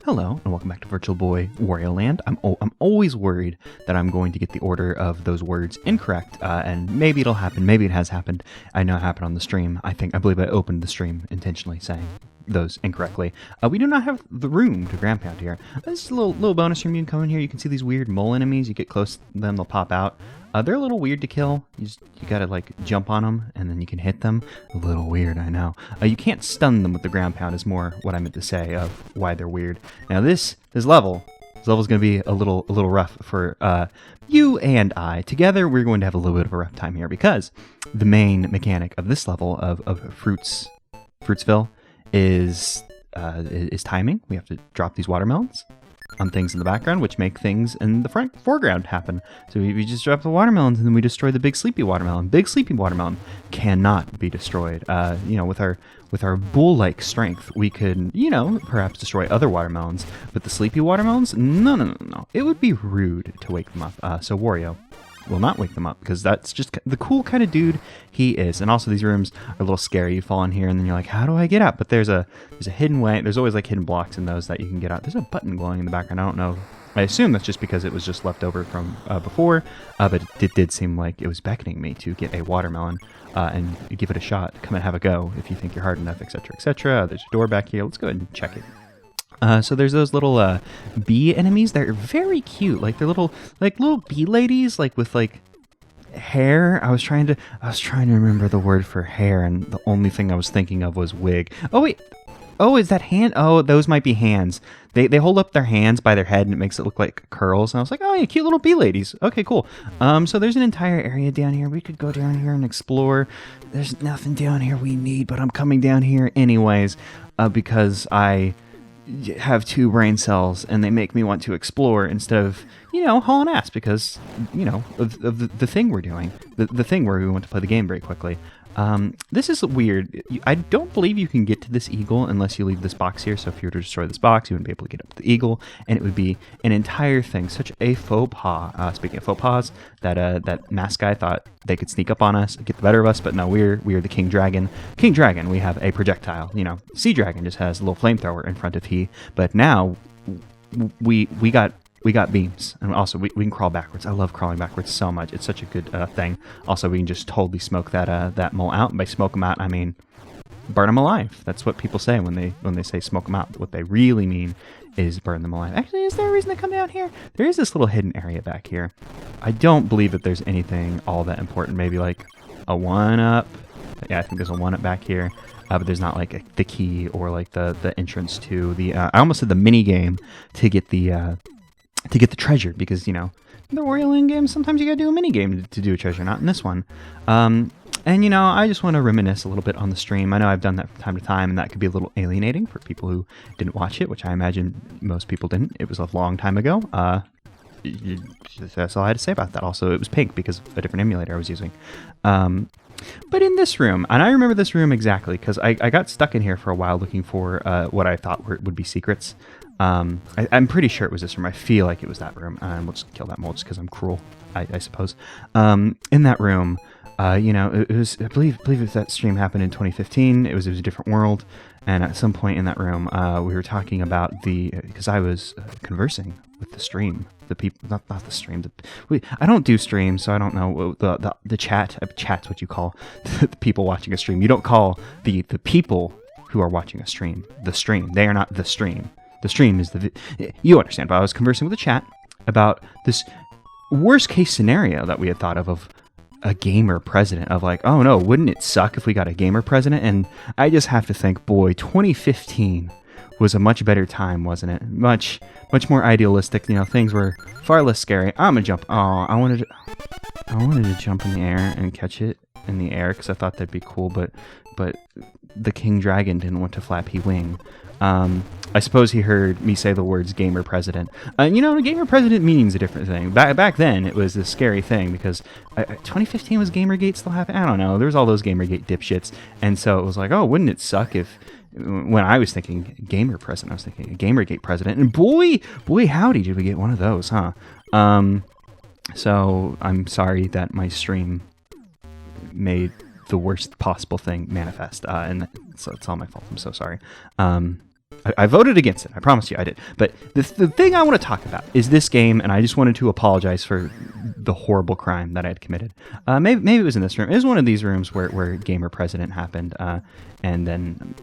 Hello, and welcome back to Virtual Boy Wario Land. I'm always worried that I'm going to get the order of those words incorrect, and maybe it'll happen. Maybe it has happened. I know it happened on the stream. I believe I opened the stream intentionally saying those incorrectly. We do not have the room to ground pound here. This is a little bonus room. You can come in here. You can see these weird mole enemies. You get close to them, they'll pop out. They're a little weird to kill. You gotta like jump on them and then you can hit them. A little weird, I know. You can't stun them with the ground pound is more what I meant to say of why they're weird. Now this level's gonna be a little rough for you and I. Together we're going to have a little bit of a rough time here because the main mechanic of this level of Fruitsville is timing. We have to drop these watermelons on things in the background, which make things in the foreground happen. So we just drop the watermelons and then we destroy the big sleepy watermelon. Big sleepy watermelon cannot be destroyed. With our bull-like strength, we could, perhaps destroy other watermelons. But the sleepy watermelons, no. It would be rude to wake them up. So Wario will not wake them up because that's just the cool kind of dude he is. And also these rooms are a little scary. You fall in here and then you're like, how do I get out? But there's a hidden way. There's always like hidden blocks in those that you can get out. There's a button glowing in the background. I don't know. I assume that's just because it was just left over from before, but it did seem like it was beckoning me to get a watermelon and give it a shot. Come and have a go if you think you're hard enough, etc., etc. There's a door back here. Let's go ahead and check it. So there's those little bee enemies. They're very cute. Like they're little bee ladies, like with like hair. I was trying to remember the word for hair, and the only thing I was thinking of was wig. Oh wait. Oh, is that hand? Oh, those might be hands. They hold up their hands by their head, and it makes it look like curls. And I was like, oh yeah, cute little bee ladies. Okay, cool. So there's an entire area down here. We could go down here and explore. There's nothing down here we need, but I'm coming down here anyways because I have 2 brain cells and they make me want to explore instead of hauling ass because of the thing we're doing, the thing where we want to play the game very quickly. This is weird. I don't believe you can get to this eagle unless you leave this box here. So if you were to destroy this box, you wouldn't be able to get up to the eagle, and it would be an entire thing. Such a faux pas. Speaking of faux pas, that mask guy thought they could sneak up on us, get the better of us, but no, we are the King Dragon. King Dragon, we have a projectile. Sea Dragon just has a little flamethrower in front of he, but now we got beams, and also we can crawl backwards. I love crawling backwards so much. It's such a good thing. Also, we can just totally smoke that mole out. And by smoke them out, I mean burn them alive. That's what people say when they say smoke them out. What they really mean is burn them alive. Actually, is there a reason to come down here? There is this little hidden area back here. I don't believe that there's anything all that important. Maybe like a 1-up. Yeah, I think there's a 1-up back here. But there's not like the key or like the entrance to the. I almost said the mini game to get the treasure, because the Wario Land games, sometimes you gotta do a mini game to do a treasure, not in this one. And I just want to reminisce a little bit on the stream. I know I've done that from time to time, and that could be a little alienating for people who didn't watch it, which I imagine most people didn't. It was a long time ago. That's all I had to say about that. Also, it was pink because of a different emulator I was using. But in this room, and I remember this room exactly because I got stuck in here for a while looking for what I thought would be secrets. I'm pretty sure it was this room. I feel like it was that room. And we'll just kill that mole just because I'm cruel, I suppose. In that room, it was, I believe that stream happened in 2015. It was a different world. And at some point in that room, we were talking about because I was conversing with the stream, the people, not the stream. I don't do streams, so I don't know the chat. Chat's what you call the people watching a stream. You don't call the people who are watching a stream the stream. They are not the stream. The stream is you understand, but I was conversing with the chat about this worst case scenario that we had thought of a gamer president, of like, oh no, wouldn't it suck if we got a gamer president? And I just have to think, boy, 2015 was a much better time, wasn't it? Much more idealistic. Things were far less scary. I'm gonna jump. Oh, I wanted to jump in the air and catch it in the air because I thought that'd be cool, but the King Dragon didn't want to flap he wing. I suppose he heard me say the words gamer president. Gamer president means a different thing. Back then, it was a scary thing because 2015 was Gamergate still happening? I don't know. There was all those Gamergate dipshits. And so it was like, oh, wouldn't it suck if, when I was thinking gamer president, I was thinking a Gamergate president. And boy, howdy, did we get one of those, huh? So I'm sorry that my stream made the worst possible thing manifest. And so it's all my fault. I'm so sorry. I voted against it. I promise you I did. But the thing I want to talk about is this game, and I just wanted to apologize for the horrible crime that I had committed. Maybe it was in this room. It was one of these rooms where Gamer President happened, and then,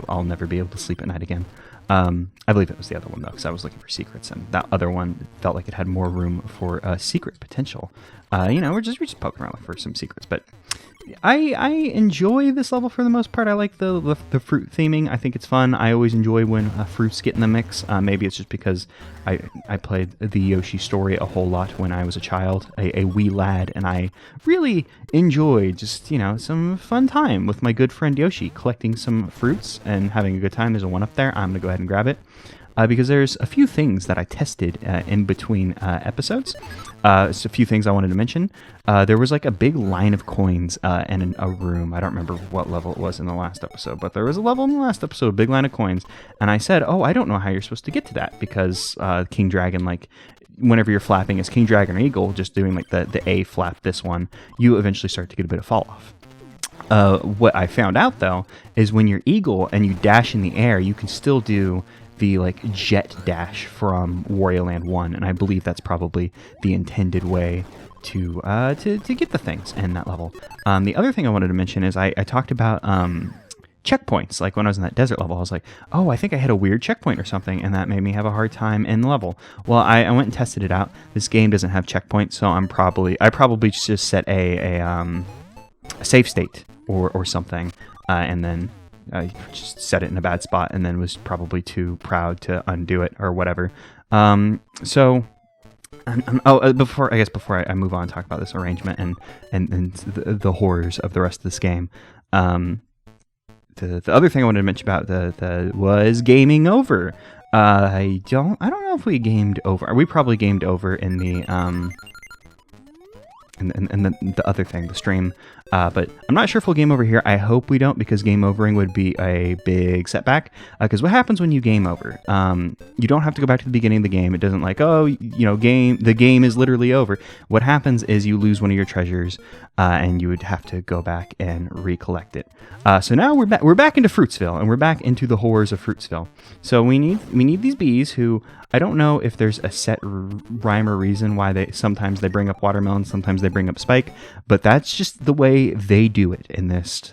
I'll never be able to sleep at night again. I believe it was the other one, though, because I was looking for secrets, and that other one felt like it had more room for secret potential. We're just poking around for some secrets, but I enjoy this level for the most part. I like the fruit theming. I think it's fun. I always enjoy when fruits get in the mix. Maybe it's just because I played the Yoshi story a whole lot when I was a child, a wee lad, and I really enjoyed just, some fun time with my good friend Yoshi, collecting some fruits and having a good time. There's a one up there. I'm going to go ahead and grab it. Because there's a few things that I tested in between episodes. It's a few things I wanted to mention. There was like a big line of coins in a room. I don't remember what level it was in the last episode, but there was a level in the last episode, a big line of coins. And I said, I don't know how you're supposed to get to that, because King Dragon, whenever you're flapping as King Dragon or Eagle, just doing the A flap, this one, you eventually start to get a bit of fall off. What I found out, though, is when you're Eagle and you dash in the air, you can still do the jet dash from Wario Land 1, and I believe that's probably the intended way to get the things in that level. The other thing I wanted to mention is I talked about checkpoints. Like when I was in that desert level, I was like, I think I hit a weird checkpoint or something, and that made me have a hard time in the level. Well, I went and tested it out. This game doesn't have checkpoints, so I probably just set a save state or something, and then just set it in a bad spot, and then was probably too proud to undo it or whatever. Before I move on and talk about this arrangement and the horrors of the rest of this game, the other thing I wanted to mention about was gaming over. I don't know if we gamed over. We probably gamed over in the the other thing, the stream. But I'm not sure if we'll game over here. I hope we don't, because game overing would be a big setback. Because what happens when you game over? You don't have to go back to the beginning of the game. It doesn't the game is literally over. What happens is you lose one of your treasures, and you would have to go back and recollect it. So now we're back into Fruitsville, and we're back into the horrors of Fruitsville. So we need these bees who, I don't know if there's a set rhyme or reason why sometimes they bring up watermelon, sometimes they bring up Spike, but that's just the way they do it in this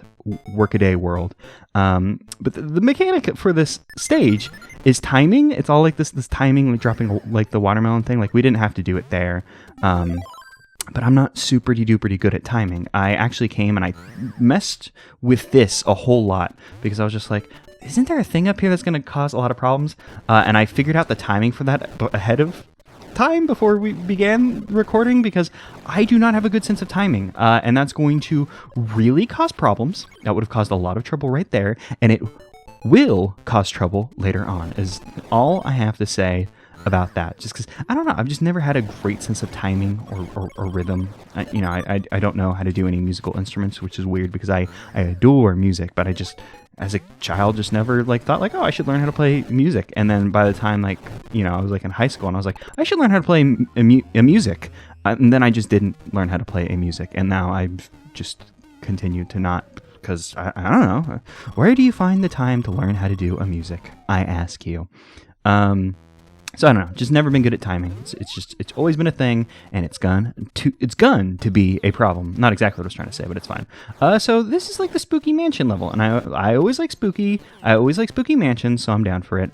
workaday world. But the mechanic for this stage is timing. It's all like this timing, like dropping like the watermelon thing. Like we didn't have to do it there. But I'm not super duper good at timing. I actually came and I messed with this a whole lot, because I was just like, isn't there a thing up here that's going to cause a lot of problems? And I figured out the timing for that ahead of time before we began recording, because I do not have a good sense of timing. And that's going to really cause problems. That would have caused a lot of trouble right there. And it will cause trouble later on, is all I have to say about that. Just because, I don't know, I've just never had a great sense of timing or rhythm. I don't know how to do any musical instruments, which is weird, because I adore music, but I just, as a child, just never thought I should learn how to play music. And then by the time I was in high school, and I was like, I should learn how to play a music. And then I just didn't learn how to play a music. And now I've just continued to not, because I don't know. Where do you find the time to learn how to do a music? I ask you. So I don't know, just never been good at timing. It's always been a thing, and it's gone to be a problem. Not exactly what I was trying to say, but it's fine. So this is like the Spooky Mansion level, and I always like spooky. I always like spooky mansions, so I'm down for it.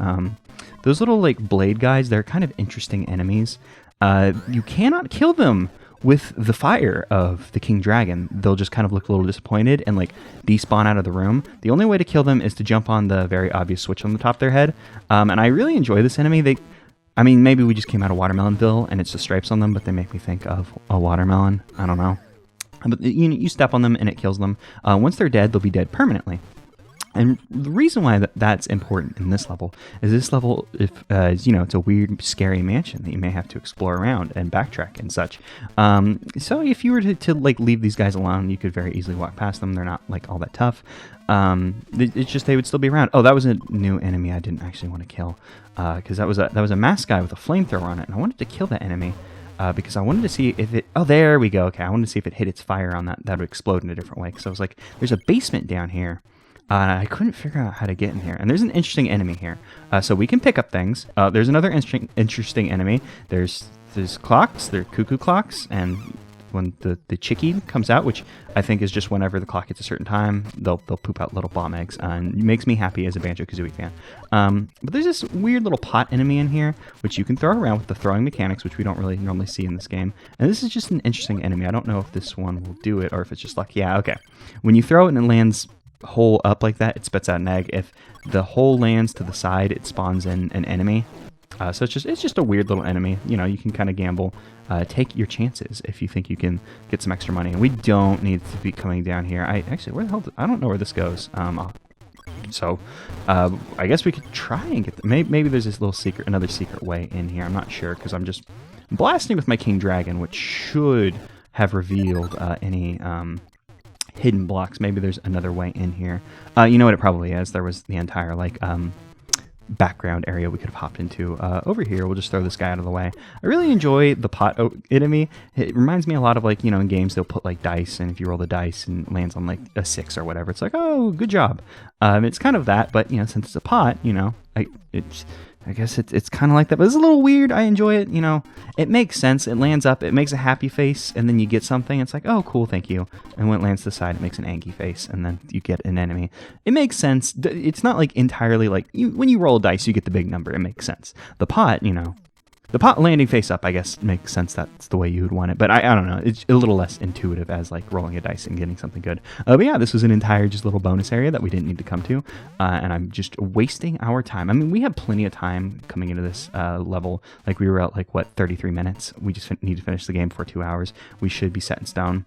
Those little blade guys, they're kind of interesting enemies. You cannot kill them with the fire of the King Dragon. They'll just kind of look a little disappointed and despawn out of the room. The only way to kill them is to jump on the very obvious switch on the top of their head. And I really enjoy this enemy. Maybe we just came out of Watermelonville and it's the stripes on them, but they make me think of a watermelon. I don't know. But you step on them and it kills them. Once they're dead, they'll be dead permanently. And the reason why that's important in this level is it's a weird, scary mansion that you may have to explore around and backtrack and such. So if you were to leave these guys alone, you could very easily walk past them. They're not all that tough. It's just they would still be around. Oh, that was a new enemy I didn't actually want to kill, because that was a masked guy with a flamethrower on it, and I wanted to kill that enemy. Because I wanted to see if it... Oh, there we go. Okay, I wanted to see if it hit its fire on that would explode in a different way. Because I was like, there's a basement down here. I couldn't figure out how to get in here. And there's an interesting enemy here. So we can pick up things. There's another interesting enemy. There's clocks. They're cuckoo clocks. And when the chickie comes out, which I think is just whenever the clock hits a certain time, they'll poop out little bomb eggs. And it makes me happy as a Banjo-Kazooie fan. But there's this weird little pot enemy in here, which you can throw around with the throwing mechanics, which we don't really normally see in this game. And this is just an interesting enemy. I don't know if this one will do it or if it's just luck. Yeah, okay. When you throw it and it lands hole up like that, it spits out an egg. If the hole lands to the side, it spawns in an enemy. So it's just a weird little enemy. You know, you can kind of gamble. Take your chances if you think you can get some extra money. And we don't need to be coming down here. Where the hell? I don't know where this goes. So I guess we could try and get. Maybe there's this little another secret way in here. I'm not sure because I'm just blasting with my King Dragon, which should have revealed any hidden blocks. Maybe there's another way in here. You know what it probably is. There was the entire background area we could have hopped into. Over here, we'll just throw this guy out of the way. I really enjoy the pot enemy. It reminds me a lot of in games they'll put dice, and if you roll the dice and it lands on a 6 or whatever, it's like, oh, good job. It's kind of that, but since it's a pot, I guess it's kind of like that, but it's a little weird. I enjoy it. It makes sense. It lands up, it makes a happy face, and then you get something. It's like, oh, cool, thank you. And when it lands to the side, it makes an angry face, and then you get an enemy. It makes sense. It's not entirely when you roll a dice, you get the big number. It makes sense. The pot, the pot landing face up, I guess, makes sense. That's the way you would want it. But I don't know. It's a little less intuitive as rolling a dice and getting something good. But yeah, this was an entire just little bonus area that we didn't need to come to. And I'm just wasting our time. I mean, we had plenty of time coming into this level. We were at 33 minutes. We just need to finish the game for 2 hours. We should be set in stone.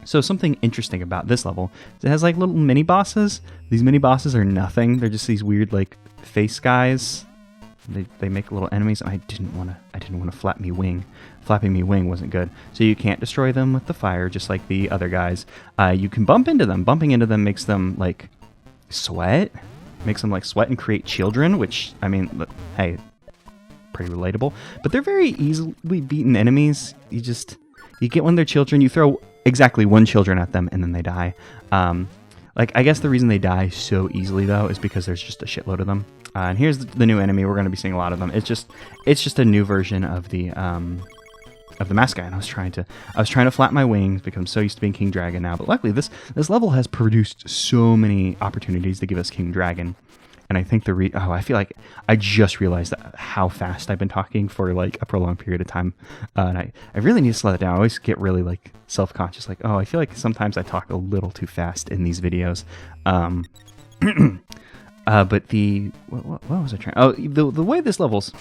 So something interesting about this level is it has little mini bosses. These mini bosses are nothing. They're just these weird face guys. They make little enemies. I didn't want to flap me wing. Flapping me wing wasn't good. So you can't destroy them with the fire, just like the other guys. You can bump into them. Bumping into them makes them sweat. Makes them sweat and create children, which hey, pretty relatable. But they're very easily beaten enemies. You get one of their children. You throw exactly one children at them, and then they die. I guess the reason they die so easily though is because there's just a shitload of them. And here's the new enemy. We're going to be seeing a lot of them. It's just a new version of the mask guy. And I was trying to flap my wings because I'm so used to being King Dragon now. But luckily, this level has produced so many opportunities to give us King Dragon. And I think I feel like I just realized how fast I've been talking for a prolonged period of time. And I really need to slow that down. I always get really self-conscious. I feel like sometimes I talk a little too fast in these videos. But what was I trying? Oh, the way this level's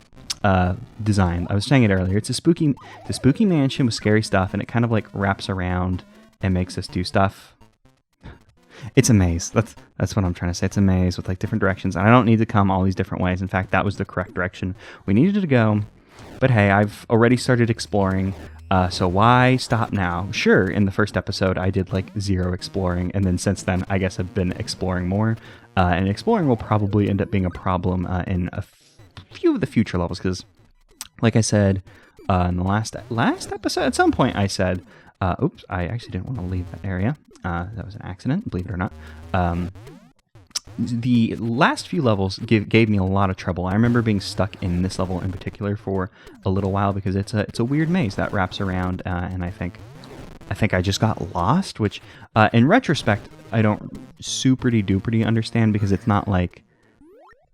designed, I was saying it earlier. It's a spooky mansion with scary stuff, and it kind of wraps around and makes us do stuff. It's a maze. That's what I'm trying to say. It's a maze with different directions, and I don't need to come all these different ways. In fact, that was the correct direction we needed to go. But hey, I've already started exploring. So why stop now? Sure, in the first episode, I did 0 exploring, and then since then, I guess I've been exploring more. And exploring will probably end up being a problem in a few of the future levels, because, like I said in the last episode, at some point I said, oops, I actually didn't want to leave that area. That was an accident, believe it or not. The last few levels gave me a lot of trouble. I remember being stuck in this level in particular for a little while because it's a weird maze that wraps around, and I think I just got lost, which in retrospect I don't super-duper understand because it's not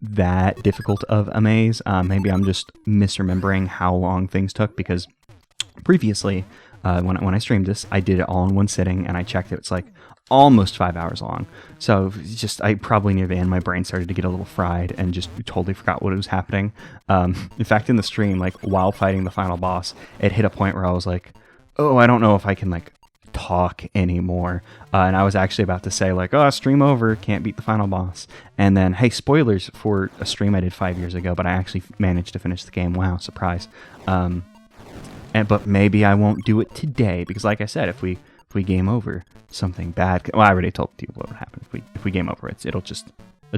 that difficult of a maze. Maybe I'm just misremembering how long things took because previously when I streamed this, I did it all in one sitting and I checked it. It's almost 5 hours long. So I probably near the end, my brain started to get a little fried and just totally forgot what was happening. In fact, in the stream, while fighting the final boss, it hit a point where I was oh, I don't know if I can talk anymore. And I was actually about to say oh, stream over, can't beat the final boss. And then, hey, spoilers for a stream I did 5 years ago, but I actually managed to finish the game. Wow, surprise. But maybe I won't do it today because, like I said, if we game over, something bad. Well, I already told you what would happen if we game over. It'll just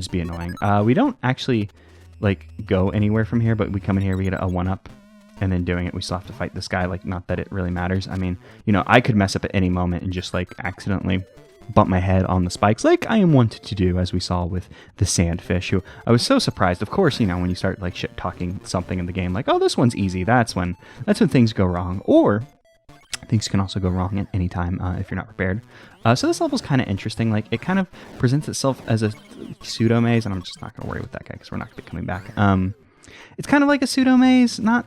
be annoying. We don't actually go anywhere from here, but we come in here, we get a 1-up, and then doing it, we still have to fight this guy. Not that it really matters. I mean, I could mess up at any moment and just accidentally bump my head on the spikes like I am wont to do, as we saw with the sandfish, who I was so surprised. Of course, you know, when you start like shit talking something in the game, like, oh, this one's easy, that's when things go wrong. Or things can also go wrong at any time if you're not prepared. So this level's kind of interesting. Like, it kind of presents itself as a pseudo maze, and I'm just not going to worry with that guy because we're not going to be coming back. It's kind of like a pseudo maze, not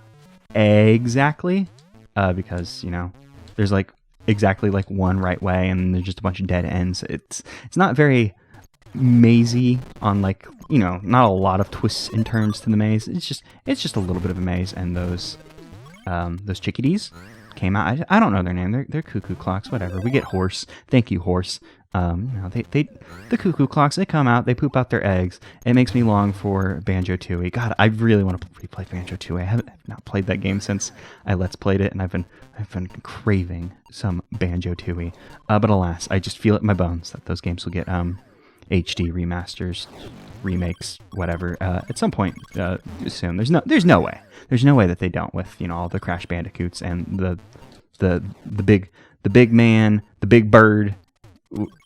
exactly, because, you know, there's like exactly like one right way, and there's just a bunch of dead ends. It's not very mazy on, like, you know, not a lot of twists and turns to the maze. It's just a little bit of a maze, and those chickadees came out. I don't know their name. They're cuckoo clocks. Whatever. We get horse. Thank you, horse. You know, the cuckoo clocks. They come out. They poop out their eggs. It makes me long for Banjo-Tooie. God, I really want to replay Banjo-Tooie. I have not played that game since I Let's Played it, and I've been craving some Banjo-Tooie. But alas, I just feel it in my bones that those games will get HD remasters, remakes, whatever, at some point soon. There's no way that they don't, with, you know, all the Crash Bandicoots and the big man, the big bird,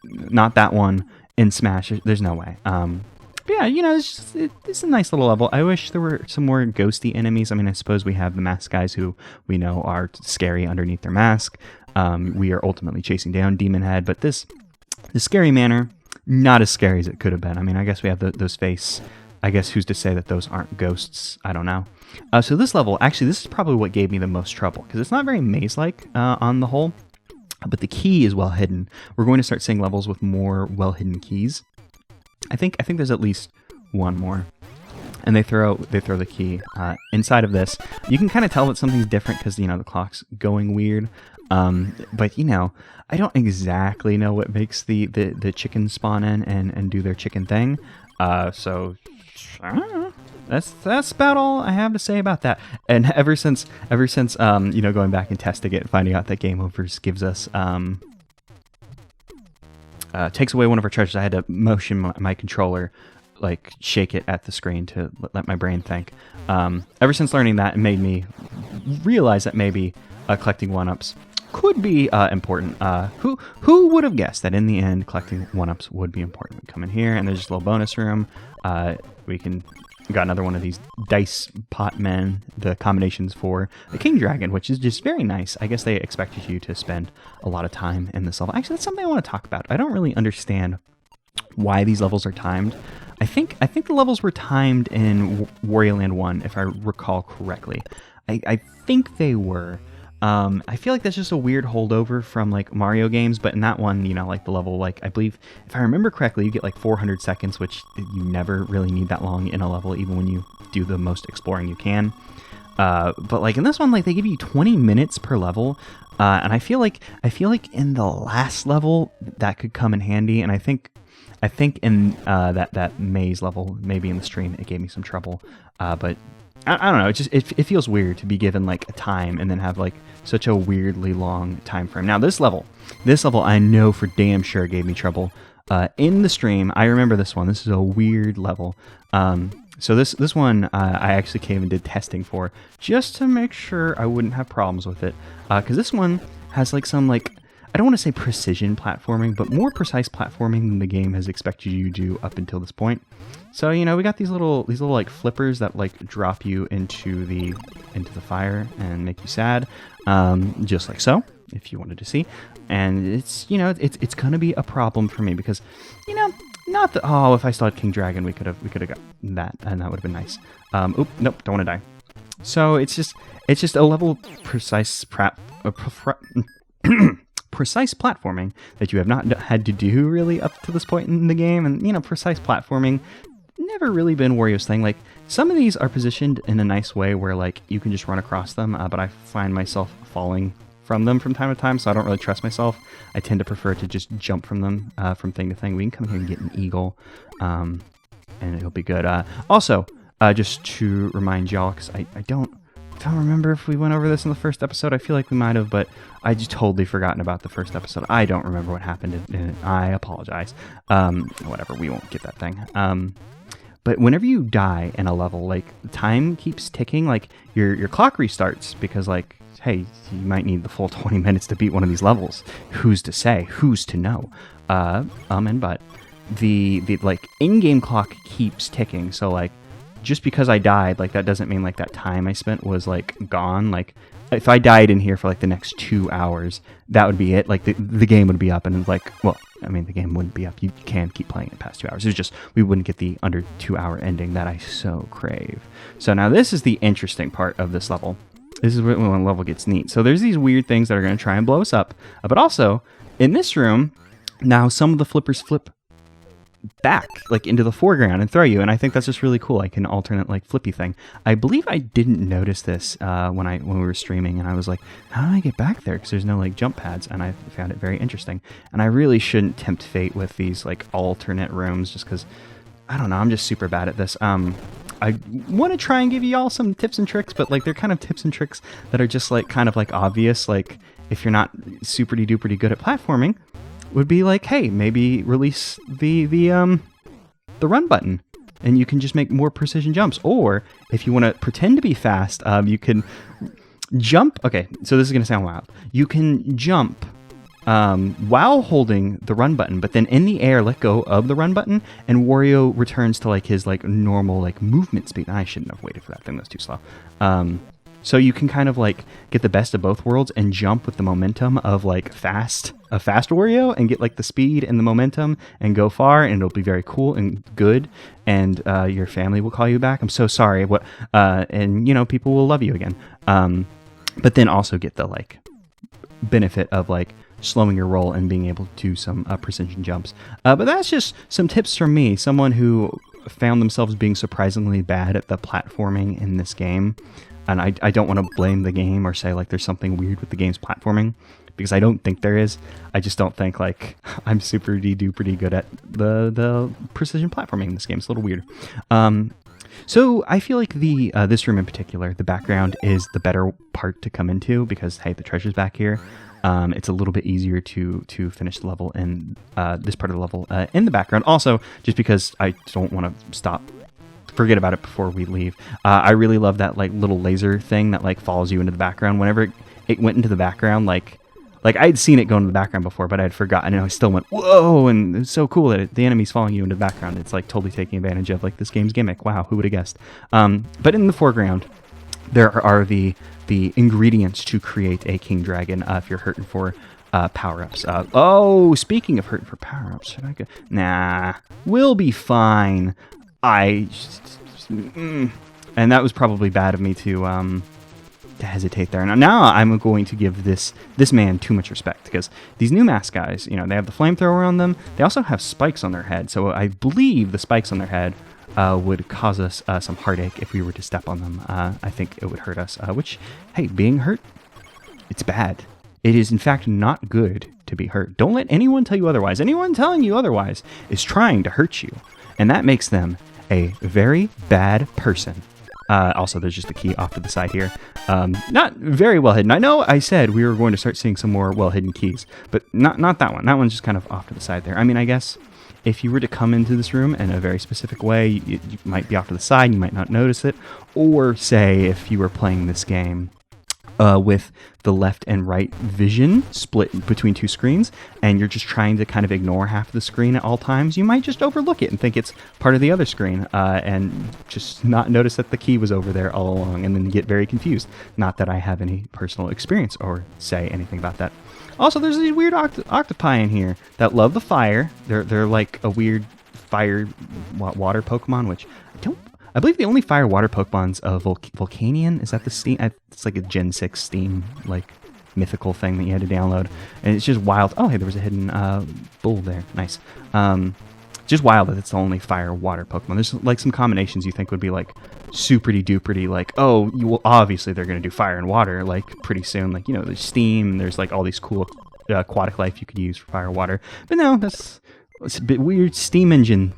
not that one, in Smash. There's no way. Yeah, you know, it's a nice little level. I wish there were some more ghosty enemies. I mean, I suppose we have the mask guys who we know are scary underneath their mask. We are ultimately chasing down Demon Head, but the scary manner, not as scary as it could have been. I mean, I guess we have those face. I guess who's to say that those aren't ghosts? I don't know. So this level, actually, this is probably what gave me the most trouble, because it's not very maze-like on the whole, but the key is well hidden. We're going to start seeing levels with more well-hidden keys. I think there's at least one more, and they throw the key inside of this. You can kind of tell that something's different because, you know, the clock's going weird. But, you know, I don't exactly know what makes the chickens spawn in and do their chicken thing. So I don't know. That's about all I have to say about that. And ever since you know, going back and testing it and finding out that Game Overs gives us takes away one of our treasures, I had to motion my controller, like shake it at the screen to let my brain think. Ever since learning that, it made me realize that maybe collecting 1-ups could be important. Who would have guessed that in the end collecting 1-ups would be important? We come in here and there's just a little bonus room. We got another one of these dice pot men, the combinations for the King Dragon, which is just very nice. I guess they expected you to spend a lot of time in this level. Actually, that's something I want to talk about. I don't really understand why these levels are timed. I think the levels were timed in Wario Land 1, if I recall correctly. I think they were. I feel like that's just a weird holdover from, like, Mario games, but in that one, you know, like, the level, like, I believe, if I remember correctly, you get like 400 seconds, which you never really need that long in a level, even when you do the most exploring you can. But, like, in this one, like, they give you 20 minutes per level, and I feel like in the last level that could come in handy, and I think in that maze level, maybe in the stream, it gave me some trouble, but I don't know. It feels weird to be given like a time and then have like such a weirdly long time frame. Now this level, I know for damn sure gave me trouble in the stream. I remember this one. This is a weird level. So this one I actually came and did testing for just to make sure I wouldn't have problems with it. Because this one has like some like, I don't want to say precision platforming, but more precise platforming than the game has expected you to do up until this point. So, you know, we got these little like flippers that like drop you into the fire and make you sad, just like so, if you wanted to see. And it's, you know, it's gonna be a problem for me because, you know, not that, oh, if I still had King Dragon, we could have got that, and that would have been nice. Oop, nope, don't want to die. So it's just a level precise precise platforming that you have not had to do really up to this point in the game. And, you know, precise platforming never really been Wario's thing. Like, some of these are positioned in a nice way where, like, you can just run across them, but I find myself falling from them from time to time, so I don't really trust myself. I tend to prefer to just jump from them from thing to thing. We can come here and get an eagle, and it'll be good. Also, just to remind y'all, because I don't remember if we went over this in the first episode. I feel like we might have, but I just totally forgotten about the first episode. I don't remember what happened in it. I apologize. Whatever, we won't get that thing. But whenever you die in a level, like, time keeps ticking, like, your clock restarts, because, like, hey, you might need the full 20 minutes to beat one of these levels. Who's to say? Who's to know? And but the like in-game clock keeps ticking. So like, just because I died, like that doesn't mean like that time I spent was like gone. Like if I died in here for like the next 2 hours, that would be it. Like the game would be up, and it's like, well, I mean, the game wouldn't be up. You can keep playing it past 2 hours. It's just we wouldn't get the under 2 hour ending that I so crave. So now this is the interesting part of this level. This is when the level gets neat. So there's these weird things that are going to try and blow us up. But also, in this room, now some of the flippers flip back, like into the foreground and throw you. And I think that's just really cool. I can alternate like flippy thing. I believe I didn't notice this when we were streaming. And I was like, how do I get back there? Because there's no like jump pads. And I found it very interesting. And I really shouldn't tempt fate with these like alternate rooms just because, I don't know, I'm just super bad at this. I want to try and give you all some tips and tricks, but like they're kind of tips and tricks that are just like kind of like obvious. Like if you're not super duper good at platforming, would be like, hey, maybe release the run button, and you can just make more precision jumps. Or if you want to pretend to be fast, you can jump. Okay, so this is gonna sound wild. You can jump while holding the run button, but then in the air let go of the run button, and Wario returns to like his like normal like movement speed. I shouldn't have waited for that thing, that's too slow. So you can kind of like get the best of both worlds and jump with the momentum of like a fast Wario, and get like the speed and the momentum and go far, and it'll be very cool and good, and your family will call you back. I'm so sorry, and you know, people will love you again. But then also get the like benefit of like slowing your roll and being able to do some precision jumps. But that's just some tips from me, someone who found themselves being surprisingly bad at the platforming in this game. And I don't want to blame the game or say like there's something weird with the game's platforming, because I don't think there is. I just don't think like I'm super pretty good at the precision platforming in this game. It's a little weird. So I feel like this room in particular, the background is the better part to come into, because hey, the treasure's back here. It's a little bit easier to finish the level in this part of the level in the background. Also, just because I don't want to forget about it before we leave. I really love that like little laser thing that like follows you into the background. Whenever it went into the background, like I'd seen it go into the background before, but I'd forgotten, and I still went, whoa, and it's so cool that the enemy's following you into the background. It's like totally taking advantage of like this game's gimmick. Wow, who would have guessed? But in the foreground, there are the ingredients to create a king dragon if you're hurting for power-ups. Speaking of hurting for power-ups, should I go? Nah, we'll be fine. And that was probably bad of me to hesitate there. Now I'm going to give this man too much respect, because these new mask guys, you know, they have the flamethrower on them. They also have spikes on their head. So I believe the spikes on their head would cause us some heartache if we were to step on them. I think it would hurt us, which, hey, being hurt, it's bad. It is, in fact, not good to be hurt. Don't let anyone tell you otherwise. Anyone telling you otherwise is trying to hurt you, and that makes them a very bad person. Also, there's just a key off to the side here. Not very well hidden. I know I said we were going to start seeing some more well-hidden keys, but not that one. That one's just kind of off to the side there. I mean, I guess if you were to come into this room in a very specific way, you might be off to the side, you might not notice it. Or say if you were playing this game with the left and right vision split between two screens, and you're just trying to kind of ignore half of the screen at all times, you might just overlook it and think it's part of the other screen, and just not notice that the key was over there all along, and then get very confused. Not that I have any personal experience or say anything about that. Also, there's these weird octopi in here that love the fire. They're like a weird fire water Pokemon, which I believe the only fire water Pokemon's Volcanion. Is that the Steam? It's like a Gen 6 Steam like mythical thing that you had to download, and it's just wild. Oh, hey, there was a hidden bull there. Nice. Just wild that it's the only fire water Pokemon. There's like some combinations you think would be like superty duperty, like, oh, you will obviously they're gonna do fire and water like pretty soon. Like, you know, there's steam. There's like all these cool aquatic life you could use for fire water. But no, it's a bit weird steam engine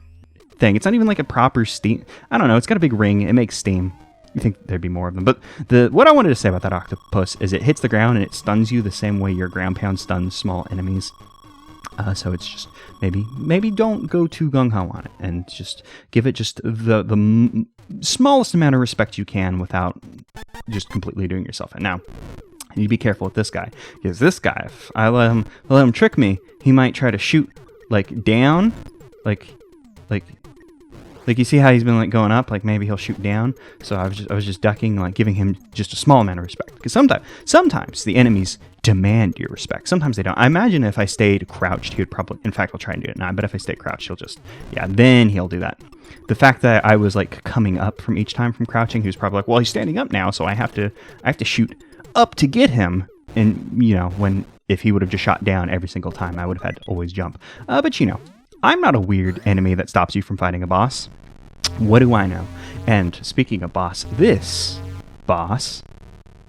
thing. It's not even like a proper steam. I don't know. It's got a big ring. It makes steam. You think there'd be more of them. But what I wanted to say about that octopus is it hits the ground and it stuns you the same way your ground pound stuns small enemies. So it's just maybe don't go too gung-ho on it, and just give it just the smallest amount of respect you can without just completely doing yourself in. Now, You need to be careful with this guy, because this guy, if I let him trick me, he might try to shoot like down, like you see how he's been like going up, like maybe he'll shoot down. So I was just ducking, like giving him just a small amount of respect, because sometimes the enemies demand your respect. Sometimes they don't. I imagine if I stayed crouched, he would probably, in fact, I'll try and do it now, but if I stay crouched, then he'll do that. The fact that I was like coming up from each time from crouching, he was probably like, well, he's standing up now, so I have to shoot up to get him. And if he would have just shot down every single time, I would have had to always jump. But I'm not a weird enemy that stops you from fighting a boss. What do I know? And speaking of boss, this boss,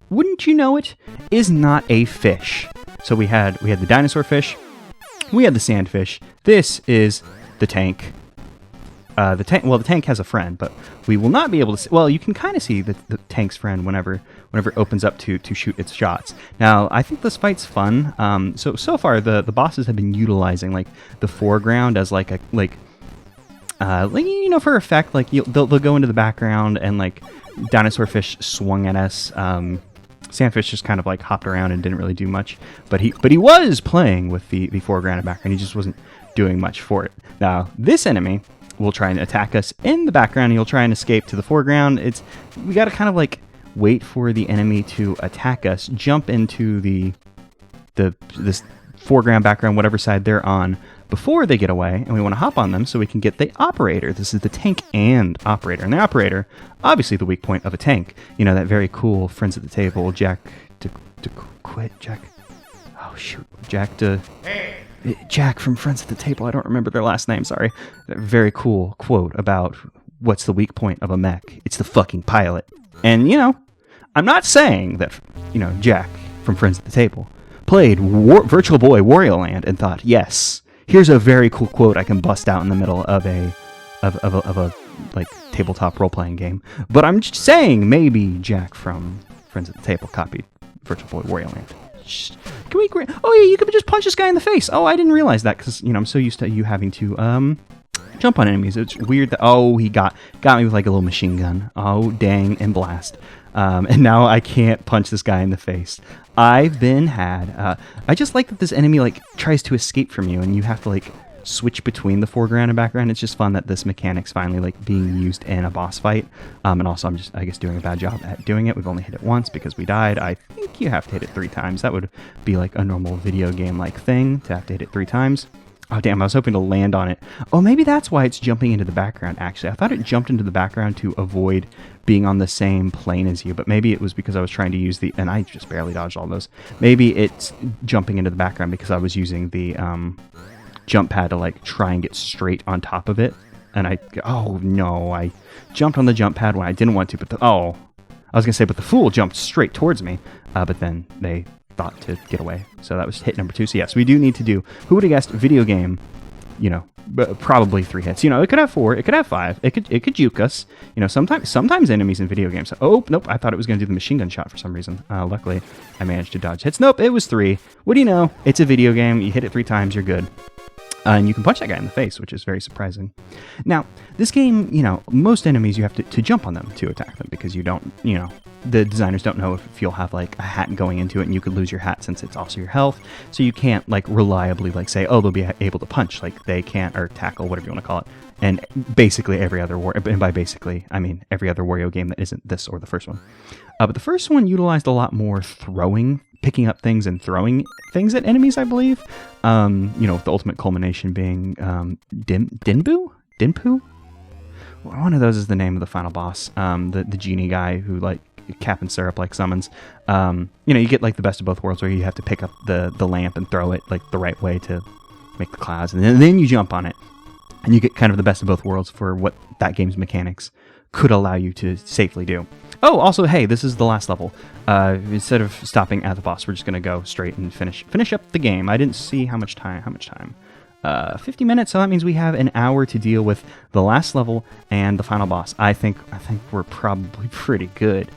wouldn't you know it, is not a fish. So we had the dinosaur fish, we had the sandfish. This is the tank. The tank has a friend, but we will not be able to see. Well, you can kind of see the tank's friend whenever it opens up to shoot its shots. Now, I think this fight's fun. So far the bosses have been utilizing like the foreground as for effect. Like they'll go into the background and like dinosaur fish swung at us. Sandfish just kind of like hopped around and didn't really do much, but he was playing with the foreground and background. He just wasn't doing much for it. Now, this enemy will try and attack us in the background, and he'll try and escape to the foreground. We got to kind of like wait for the enemy to attack us, jump into this foreground, background, whatever side they're on, before they get away, and we want to hop on them so we can get the operator. This is the tank and operator. And the operator, obviously the weak point of a tank. That very cool friends at the table, Jack from Friends at the Table. I don't remember their last name, sorry. Very cool quote about what's the weak point of a mech. It's the fucking pilot. And, I'm not saying that, Jack from Friends at the Table played Virtual Boy Wario Land and thought, yes, here's a very cool quote I can bust out in the middle of a like tabletop role-playing game. But I'm just saying maybe Jack from Friends at the Table copied Virtual Boy Wario Land. Can we? Oh yeah, you could just punch this guy in the face. Oh, I didn't realize that because I'm so used to you having to jump on enemies. It's weird that he got me with like a little machine gun. Oh dang, and blast. And now I can't punch this guy in the face. I've been had. I just like that this enemy like tries to escape from you, and you have to like switch between the foreground and background. It's just fun that this mechanic's finally like being used in a boss fight. And also I'm just, I guess, doing a bad job at doing it. We've only hit it once because we died. I think you have to hit it 3 times. That would be like a normal video game like thing to have to hit it 3 times. Oh damn, I was hoping to land on it. Oh, maybe that's why it's jumping into the background, actually. I thought it jumped into the background to avoid being on the same plane as you, but maybe it was because I was trying to use and I just barely dodged all those. Maybe it's jumping into the background because I was using the jump pad to like try and get straight on top of it. And I jumped on the jump pad when I didn't want to, but I was gonna say, but the fool jumped straight towards me, but then they thought to get away. So that was hit number 2. So yes, we do need to do, who would have guessed, video game, probably 3 hits. It could have 4, it could have 5, it could juke us. Sometimes enemies in video games. Oh, nope, I thought it was going to do the machine gun shot for some reason. Luckily, I managed to dodge hits. Nope, it was 3. What do you know? It's a video game. You hit it 3 times, you're good. And you can punch that guy in the face, which is very surprising. Now, this game, most enemies you have to jump on them to attack them because you don't, the designers don't know if you'll have like a hat going into it and you could lose your hat since it's also your health. So you can't like reliably like say, they'll be able to punch, like they can't, or tackle, whatever you want to call it. And basically every other and by basically, I mean every other Wario game that isn't this or the first one. But the first one utilized a lot more picking up things and throwing things at enemies, I believe. With the ultimate culmination being Dinpu? One of those is the name of the final boss. The genie guy who like cap and syrup like summons. You get like the best of both worlds where you have to pick up the lamp and throw it like the right way to make the clouds, and then you jump on it. And you get kind of the best of both worlds for what that game's mechanics could allow you to safely do. Oh, also, hey, this is the last level. Instead of stopping at the boss, we're just going to go straight and finish up the game. I didn't see how much time. 50 minutes, so that means we have an hour to deal with the last level and the final boss. I think we're probably pretty good.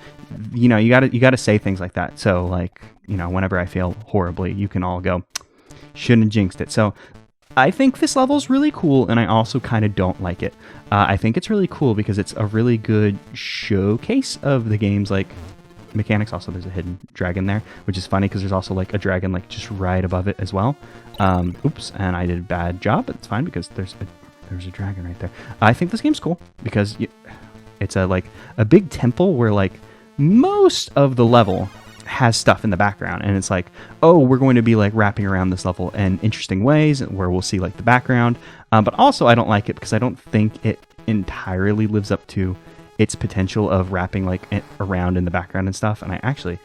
You got to say things like that. So, like, whenever I fail horribly, you can all go, shouldn't have jinxed it. So, I think this level's really cool, and I also kind of don't like it. I think it's really cool because it's a really good showcase of the game's like mechanics. Also, there's a hidden dragon there, which is funny because there's also like a dragon like just right above it as well. Oops, and I did a bad job, but it's fine because there's a dragon right there. I think this game's cool because it's a big temple where like most of the level has stuff in the background, and it's like, oh, we're going to be like wrapping around this level in interesting ways where we'll see like the background. But also I don't like it because I don't think it entirely lives up to its potential of wrapping like it around in the background and stuff. And I actually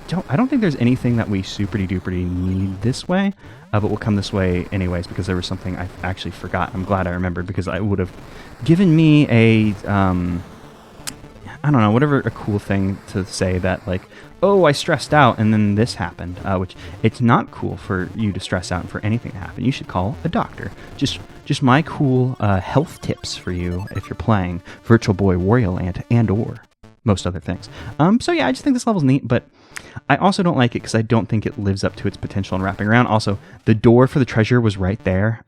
don't think there's anything that we super-duper need this way, but we'll come this way anyways because there was something I actually forgot. I'm glad I remembered because I would have given me a I don't know, whatever, a cool thing to say that like, oh, I stressed out and then this happened, which it's not cool for you to stress out and for anything to happen. You should call a doctor. Just my cool health tips for you if you're playing Virtual Boy Wario Land and or most other things. So yeah, I just think this level's neat, but I also don't like it because I don't think it lives up to its potential in wrapping around. Also, the door for the treasure was right there.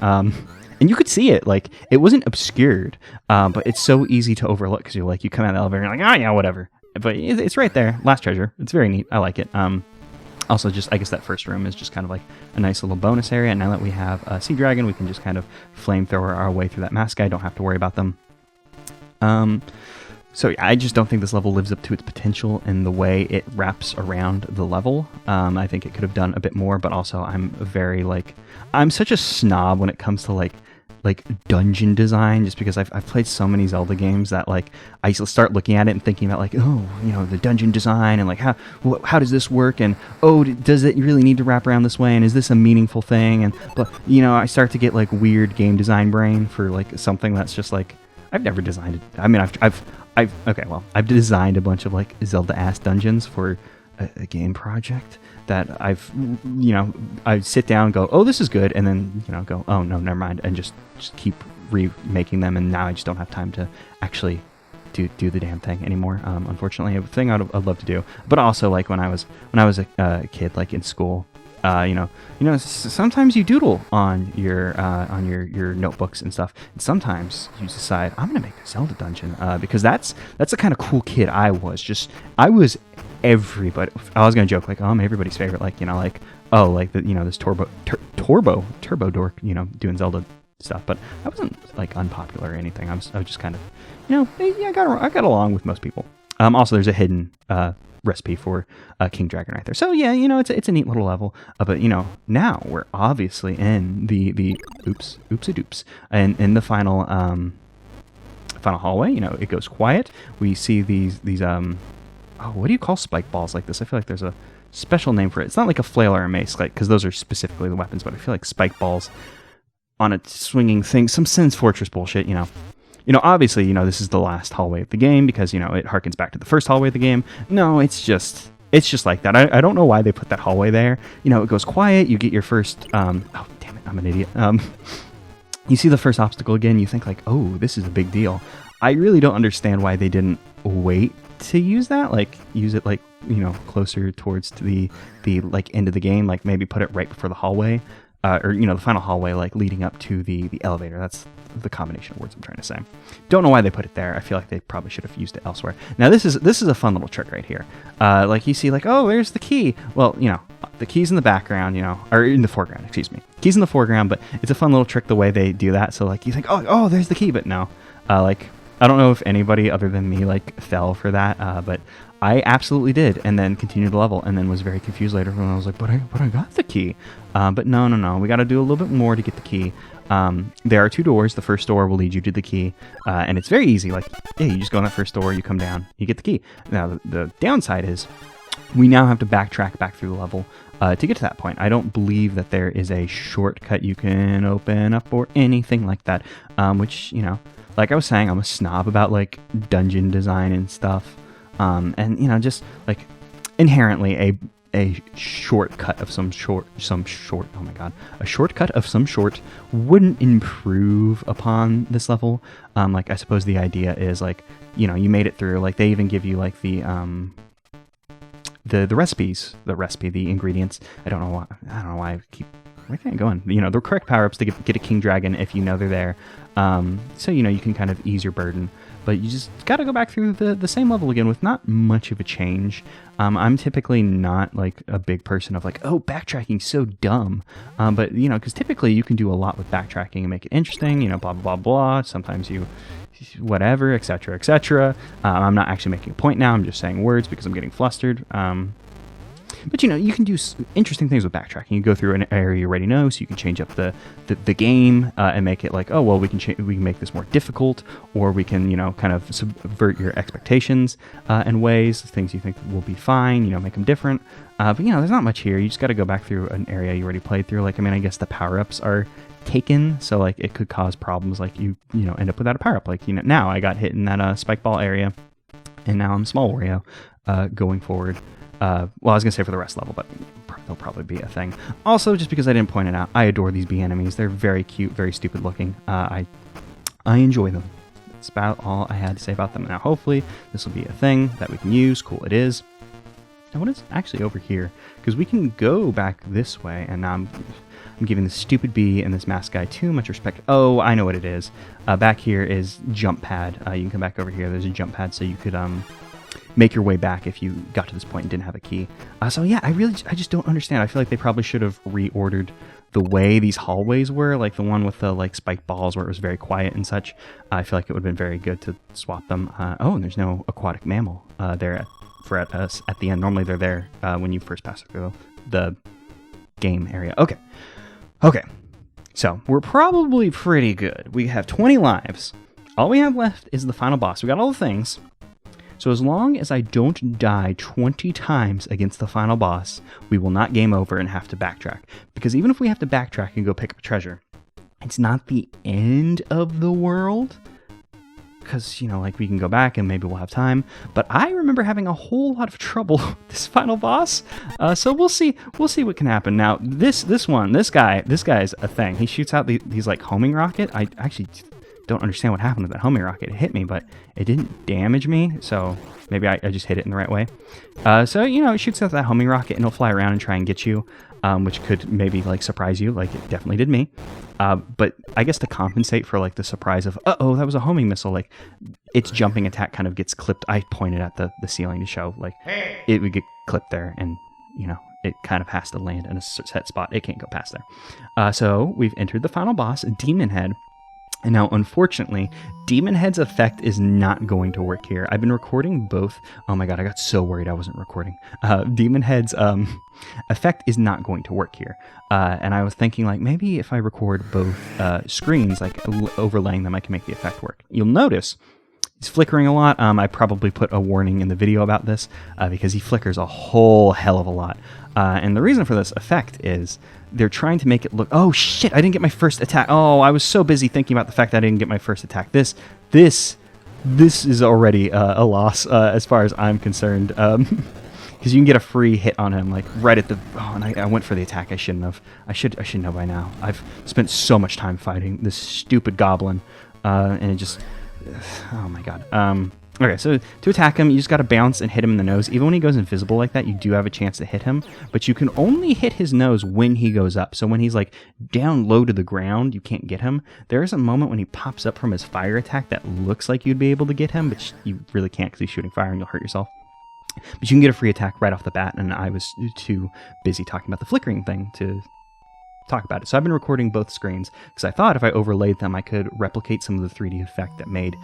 And you could see it, like, it wasn't obscured, but it's so easy to overlook because you're like, you come out of the elevator and you're like, oh yeah, whatever. But it's right there, last treasure. It's very neat. I like it. Also, just I guess that first room is just kind of like a nice little bonus area. And now that we have a Sea Dragon, we can just kind of flamethrower our way through that mask guy. Don't have to worry about them. So yeah, I just don't think this level lives up to its potential in the way it wraps around the level. I think it could have done a bit more, but also I'm such a snob when it comes to like dungeon design, just because I've played so many Zelda games that like I start looking at it and thinking about like, oh, the dungeon design and like how does this work, and oh, does it really need to wrap around this way, and is this a meaningful thing, and but I start to get like weird game design brain for like something that's just like I've never designed it. I mean, I've designed a bunch of like Zelda ass dungeons for a game project that I sit down and go, oh, this is good, and then go, oh no, never mind, and just keep remaking them, and now I just don't have time to actually do the damn thing anymore. Unfortunately, a thing I'd love to do, but also like when I was a kid, like in school, sometimes you doodle on your notebooks and stuff, and sometimes you decide I'm gonna make a Zelda dungeon because that's the kind of cool kid I was. I was everybody. I was gonna joke like, oh, I'm everybody's favorite, like oh, like this turbo dork, doing Zelda stuff, but I wasn't like unpopular or anything. I was just kind of, I got along with most people. Also, there's a hidden recipe for King Dragon right there. So yeah, it's a neat little level. But now we're obviously in the oopsie-doops, and in the final hallway. It goes quiet. We see these what do you call spike balls like this? I feel like there's a special name for it. It's not like a flail or a mace, like, because those are specifically the weapons, but I feel like spike balls on a swinging thing, some Sims Fortress bullshit, obviously, this is the last hallway of the game because, it harkens back to the first hallway of the game. No, it's just like that. I don't know why they put that hallway there. It goes quiet. You get your first, oh, damn it, I'm an idiot. You see the first obstacle again, you think like, oh, this is a big deal. I really don't understand why they didn't wait to use that, like use it like, closer towards to the like end of the game, like maybe put it right before the hallway. Or the final hallway, like leading up to the elevator. That's the combination of words I'm trying to say. Don't know why they put it there. I feel like they probably should have used it elsewhere. Now this is a fun little trick right here. Like you see, like, oh, there's the key. Well, the key's in the background, or in the foreground. Excuse me, key's in the foreground, but it's a fun little trick the way they do that. So like you think, oh, there's the key, but no, like I don't know if anybody other than me like fell for that, but I absolutely did, and then continued the level, and then was very confused later when I was like, but I got the key. But no, we got to do a little bit more to get the key. There are two doors. The first door will lead you to the key, and it's very easy. Like, yeah, you just go in that first door, you come down, you get the key. Now, the downside is we now have to backtrack back through the level to get to that point. I don't believe that there is a shortcut you can open up or anything like that, which, like I was saying, I'm a snob about, like, dungeon design and stuff. And just like inherently a shortcut of some sort, a shortcut of some sort wouldn't improve upon this level. Like I suppose the idea is like, you made it through, like they even give you like the recipes, the ingredients. I don't know why I keep where can I go in? You know, the correct power-ups to get a king dragon if you know they're there. So, you know, you can kind of ease your burden. But you just got to go back through the same level again with not much of a change. I'm typically not like a big person of like, oh, backtracking's so dumb. But, you know, because typically you can do a lot with backtracking and make it interesting, you know, blah, blah, blah, blah. Sometimes you, whatever, etc., etc. I'm not actually making a point now. I'm just saying words because I'm getting flustered. But, you know, you can do interesting things with backtracking. You go through an area you already know, so you can change up the game and make it like, oh, well, we can make this more difficult, or we can, you know, kind of subvert your expectations in ways, things you think will be fine, you know, make them different. But, you know, there's not much here. You just got to go back through an area you already played through. Like, I mean, I guess the power-ups are taken, so, like, it could cause problems, like, you know, end up without a power-up. Like, you know, now I got hit in that spike ball area, and now I'm small Wario going forward. Well, I was going to say for the rest of the level, but they'll probably be a thing. Also, just because I didn't point it out, I adore these bee enemies. They're very cute, very stupid looking. I enjoy them. That's about all I had to say about them. Now, hopefully, this will be a thing that we can use. Cool, it is. Now, what is actually over here? Because we can go back this way, and now I'm giving this stupid bee and this masked guy too much respect. Oh, I know what it is. Back here is jump pad. You can come back over here. There's a jump pad, so you could make your way back if you got to this point and didn't have a key. So yeah, I just don't understand. I feel like they probably should have reordered the way these hallways were, like the one with the like spiked balls where it was very quiet and such. I feel like it would have been very good to swap them. Oh, and there's no aquatic mammal there for us at the end. Normally they're there when you first pass through the game area. Okay. So we're probably pretty good. We have 20 lives. All we have left is the final boss. We got all the things. So as long as I don't die 20 times against the final boss, we will not game over and have to backtrack. Because even if we have to backtrack and go pick up a treasure, it's not the end of the world. Because, you know, like we can go back and maybe we'll have time. But I remember having a whole lot of trouble with this final boss. So we'll see what can happen. Now, this guy's a thing. He shoots out these like homing rocket. I actually don't understand what happened with that homing rocket. It hit me, but it didn't damage me, so maybe I just hit it in the right way. So, you know, it shoots out that homing rocket, and it'll fly around and try and get you, which could maybe, like, surprise you, like it definitely did me. But I guess to compensate for, like, the surprise of, uh-oh, that was a homing missile, like, its jumping attack kind of gets clipped. I pointed at the ceiling to show, like, it would get clipped there, and, you know, it kind of has to land in a set spot. It can't go past there. So we've entered the final boss, Demon Head. And now, unfortunately, Demon Head's effect is not going to work here. I've been recording both. Oh my god, I got so worried I wasn't recording. Demon Head's effect is not going to work here. And I was thinking, like, maybe if I record both screens, like overlaying them, I can make the effect work. You'll notice he's flickering a lot. I probably put a warning in the video about this because he flickers a whole hell of a lot. And the reason for this effect is they're trying to make it look, oh shit, I didn't get my first attack. Oh, I was so busy thinking about the fact that I didn't get my first attack. This is already a loss as far as I'm concerned. Because you can get a free hit on him, like right at the, oh, and I went for the attack I shouldn't have. I should know by now. I've spent so much time fighting this stupid goblin, and it just, oh my god. Okay, so to attack him, you just got to bounce and hit him in the nose. Even when he goes invisible like that, you do have a chance to hit him, but you can only hit his nose when he goes up. So when he's like down low to the ground, you can't get him. There is a moment when he pops up from his fire attack that looks like you'd be able to get him, but you really can't because he's shooting fire and you'll hurt yourself. But you can get a free attack right off the bat, and I was too busy talking about the flickering thing to talk about it. So I've been recording both screens because I thought if I overlaid them, I could replicate some of the 3D effect that made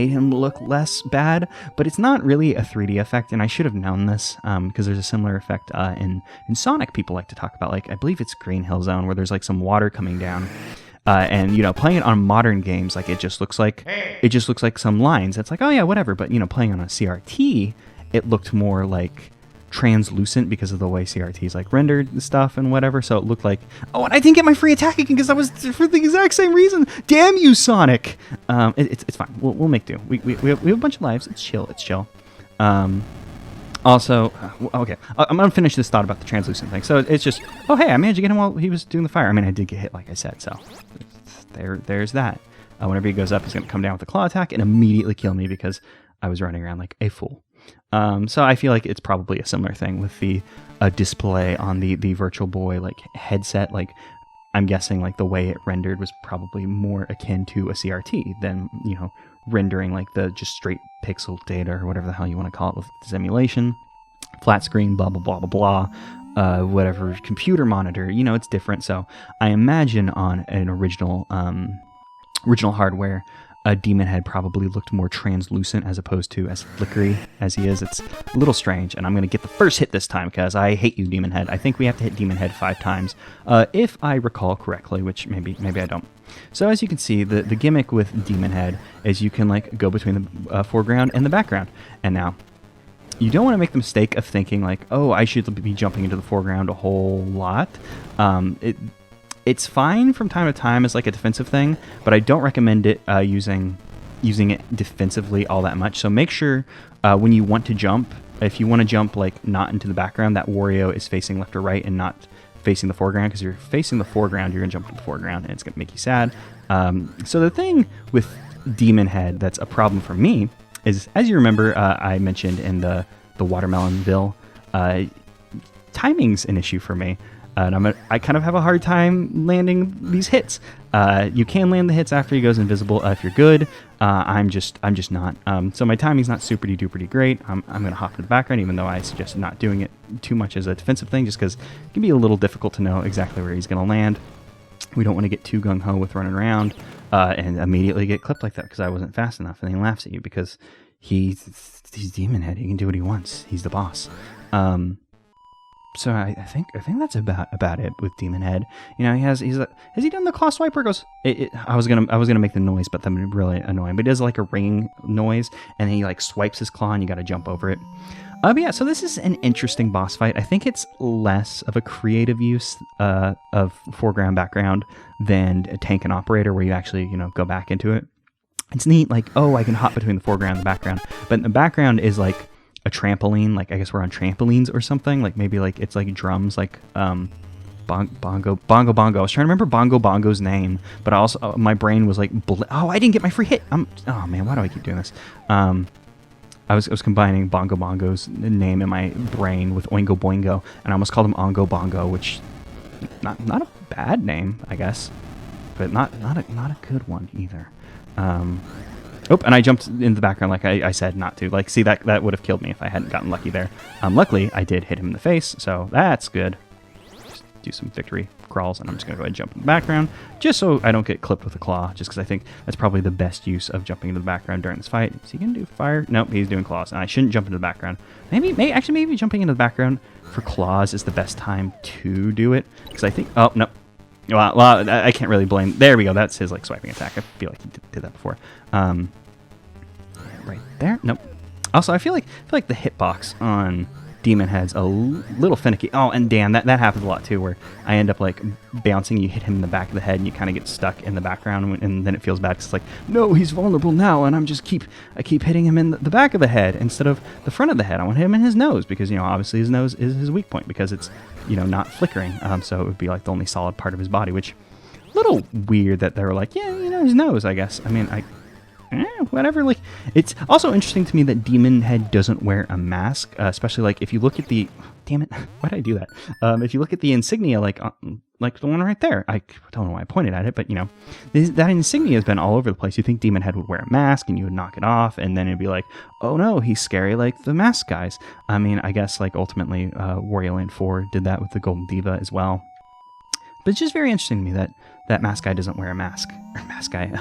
him look less bad, but it's not really a 3D effect, and I should have known this because there's a similar effect in Sonic people like to talk about, like I believe it's Green Hill Zone, where there's like some water coming down, and you know, playing it on modern games, like it just looks like some lines. It's like, oh yeah, whatever, but you know, playing on a CRT, it looked more like translucent because of the way CRTs like rendered stuff and whatever, so it looked like, oh, and I didn't get my free attack again because that was for the exact same reason. Damn you, Sonic. It's fine. We'll make do. We have a bunch of lives. It's chill. Also, okay, I'm gonna finish this thought about the translucent thing. So it's just, oh hey, I managed to get him while he was doing the fire. I mean, I did get hit, like I said. So there's that. Whenever he goes up, he's gonna come down with a claw attack and immediately kill me because I was running around like a fool. So I feel like it's probably a similar thing with the display on the Virtual Boy like headset. Like I'm guessing like the way it rendered was probably more akin to a CRT than, you know, rendering like the just straight pixel data or whatever the hell you want to call it with the simulation. Flat screen, blah, blah, blah, blah, blah, whatever computer monitor, you know, it's different. So I imagine on an original hardware, Demon Head probably looked more translucent as opposed to as flickery as he is. It's a little strange, and I'm going to get the first hit this time because I hate you, Demon Head. I think we have to hit Demon Head 5 times, if I recall correctly, which maybe I don't. So as you can see, the gimmick with Demon Head is you can like go between the foreground and the background, and now you don't want to make the mistake of thinking like, oh, I should be jumping into the foreground a whole lot. It's fine from time to time as like a defensive thing, but I don't recommend it using it defensively all that much. So make sure when you want to jump, if you want to jump like not into the background, that Wario is facing left or right and not facing the foreground, because you're facing the foreground, you're going to jump into the foreground and it's going to make you sad. So the thing with Demon Head that's a problem for me is, as you remember, I mentioned in the Watermelon Bill, timing's an issue for me. And I kind of have a hard time landing these hits. You can land the hits after he goes invisible if you're good. I'm just not. So my timing's not super duper great. I'm going to hop in the background, even though I suggested not doing it too much as a defensive thing, just because it can be a little difficult to know exactly where he's going to land. We don't want to get too gung-ho with running around and immediately get clipped like that because I wasn't fast enough, and he laughs at you because he's Demon Head. He can do what he wants. He's the boss. So I think that's about it with Demon Head. You know, has he done the claw swipe where it goes? I was gonna make the noise, but that would be really annoying. But it does like a ringing noise, and then he like swipes his claw, and you got to jump over it. But yeah, so this is an interesting boss fight. I think it's less of a creative use of foreground background than a tank and operator, where you actually go back into it. It's neat, like, oh, I can hop between the foreground and the background, but the background is like a trampoline, like I guess we're on trampolines or something, like maybe like it's like drums, like Bongo. I was trying to remember Bongo Bongo's name, but also my brain was like, oh, I didn't get my free hit. Oh man, why do I keep doing this? I was combining Bongo Bongo's name in my brain with Oingo Boingo, and I almost called him Ongo Bongo, which not a bad name, I guess, but not a good one either. Oh, and I jumped in the background like I said not to. Like, see, that would have killed me if I hadn't gotten lucky there. Luckily, I did hit him in the face, so that's good. Just do some victory crawls, and I'm just going to go ahead and jump in the background, just so I don't get clipped with a claw, just because I think that's probably the best use of jumping into the background during this fight. Is he going to do fire? Nope, he's doing claws, and I shouldn't jump into the background. Maybe jumping into the background for claws is the best time to do it, because I think... Oh, no. Well, I can't really blame... There we go. That's his like swiping attack. I feel like he did that before. Right there. Nope. Also, I feel like the hitbox on Demon Head's a little finicky. Oh, and damn, that happens a lot too, where I end up like bouncing. You hit him in the back of the head, and you kind of get stuck in the background, and then it feels bad because it's like, no, he's vulnerable now, and I keep hitting him in the back of the head instead of the front of the head. I want to hit him in his nose because obviously his nose is his weak point because it's not flickering. So it would be like the only solid part of his body, which a little weird that they were like, yeah, his nose, I guess. I mean, whatever. Like, it's also interesting to me that Demon Head doesn't wear a mask, especially like if you look at the... Damn it! Why did I do that? If you look at the insignia, like the one right there, I don't know why I pointed at it, but that insignia has been all over the place. You think Demon Head would wear a mask and you would knock it off, and then it'd be like, oh no, he's scary like the mask guys. I mean, I guess like ultimately, Wario Land 4 did that with the Golden Diva as well. But it's just very interesting to me that Mask Guy doesn't wear a mask. Or Mask Guy.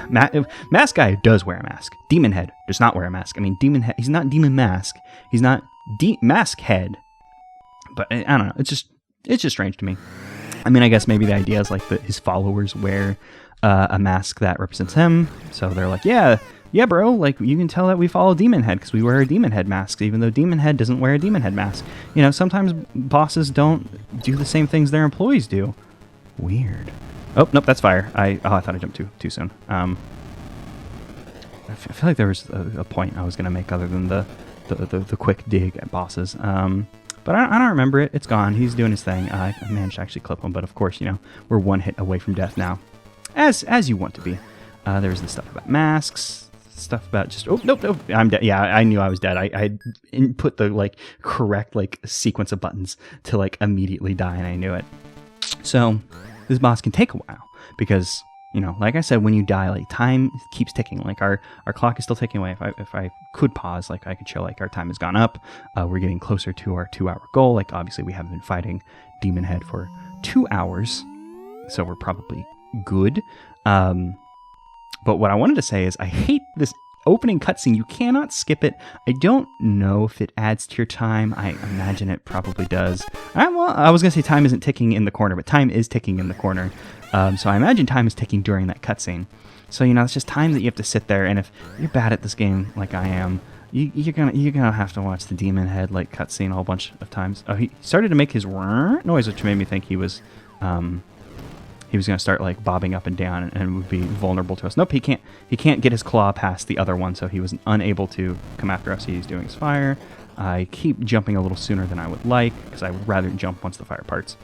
Mask Guy does wear a mask. Demon Head does not wear a mask. I mean, Demon Head, he's not Demon Mask. He's not Mask Head. But I don't know. It's just strange to me. I mean, I guess maybe the idea is like that his followers wear a mask that represents him. So they're like, yeah, bro, like you can tell that we follow Demon Head because we wear a Demon Head mask, even though Demon Head doesn't wear a Demon Head mask. Sometimes bosses don't do the same things their employees do. Weird. Oh, nope, that's fire. I thought I jumped too soon. I feel like there was a point I was going to make other than the quick dig at bosses. But I don't remember it. It's gone. He's doing his thing. I managed to actually clip him, but of course, we're one hit away from death now. As you want to be. There's the stuff about masks. stuff about just, oh, nope, I'm dead. Yeah, I knew I was dead. I put the, like, correct, like, sequence of buttons to, like, immediately die, and I knew it. So, this boss can take a while, because, you know, like I said, when you die, like, time keeps ticking. Like, our clock is still ticking away. If I could pause, like, I could show, like, our time has gone up. We're getting closer to our 2-hour goal. Like, obviously, we haven't been fighting Demon Head for 2 hours, so we're probably good. But what I wanted to say is I hate this opening cutscene. You cannot skip it. I don't know if it adds to your time. I imagine it probably does. Well, I was going to say time isn't ticking in the corner, but time is ticking in the corner. So I imagine time is ticking during that cutscene. So, you know, it's just time that you have to sit there. And if you're bad at this game like I am, you're gonna have to watch the Demon Head, like, cutscene a whole bunch of times. Oh, he started to make his noise, which made me think he was going to start, like, bobbing up and down and would be vulnerable to us. Nope, he can't get his claw past the other one, so he was unable to come after us. He's doing his fire. I keep jumping a little sooner than I would like, because I would rather jump once the fire parts.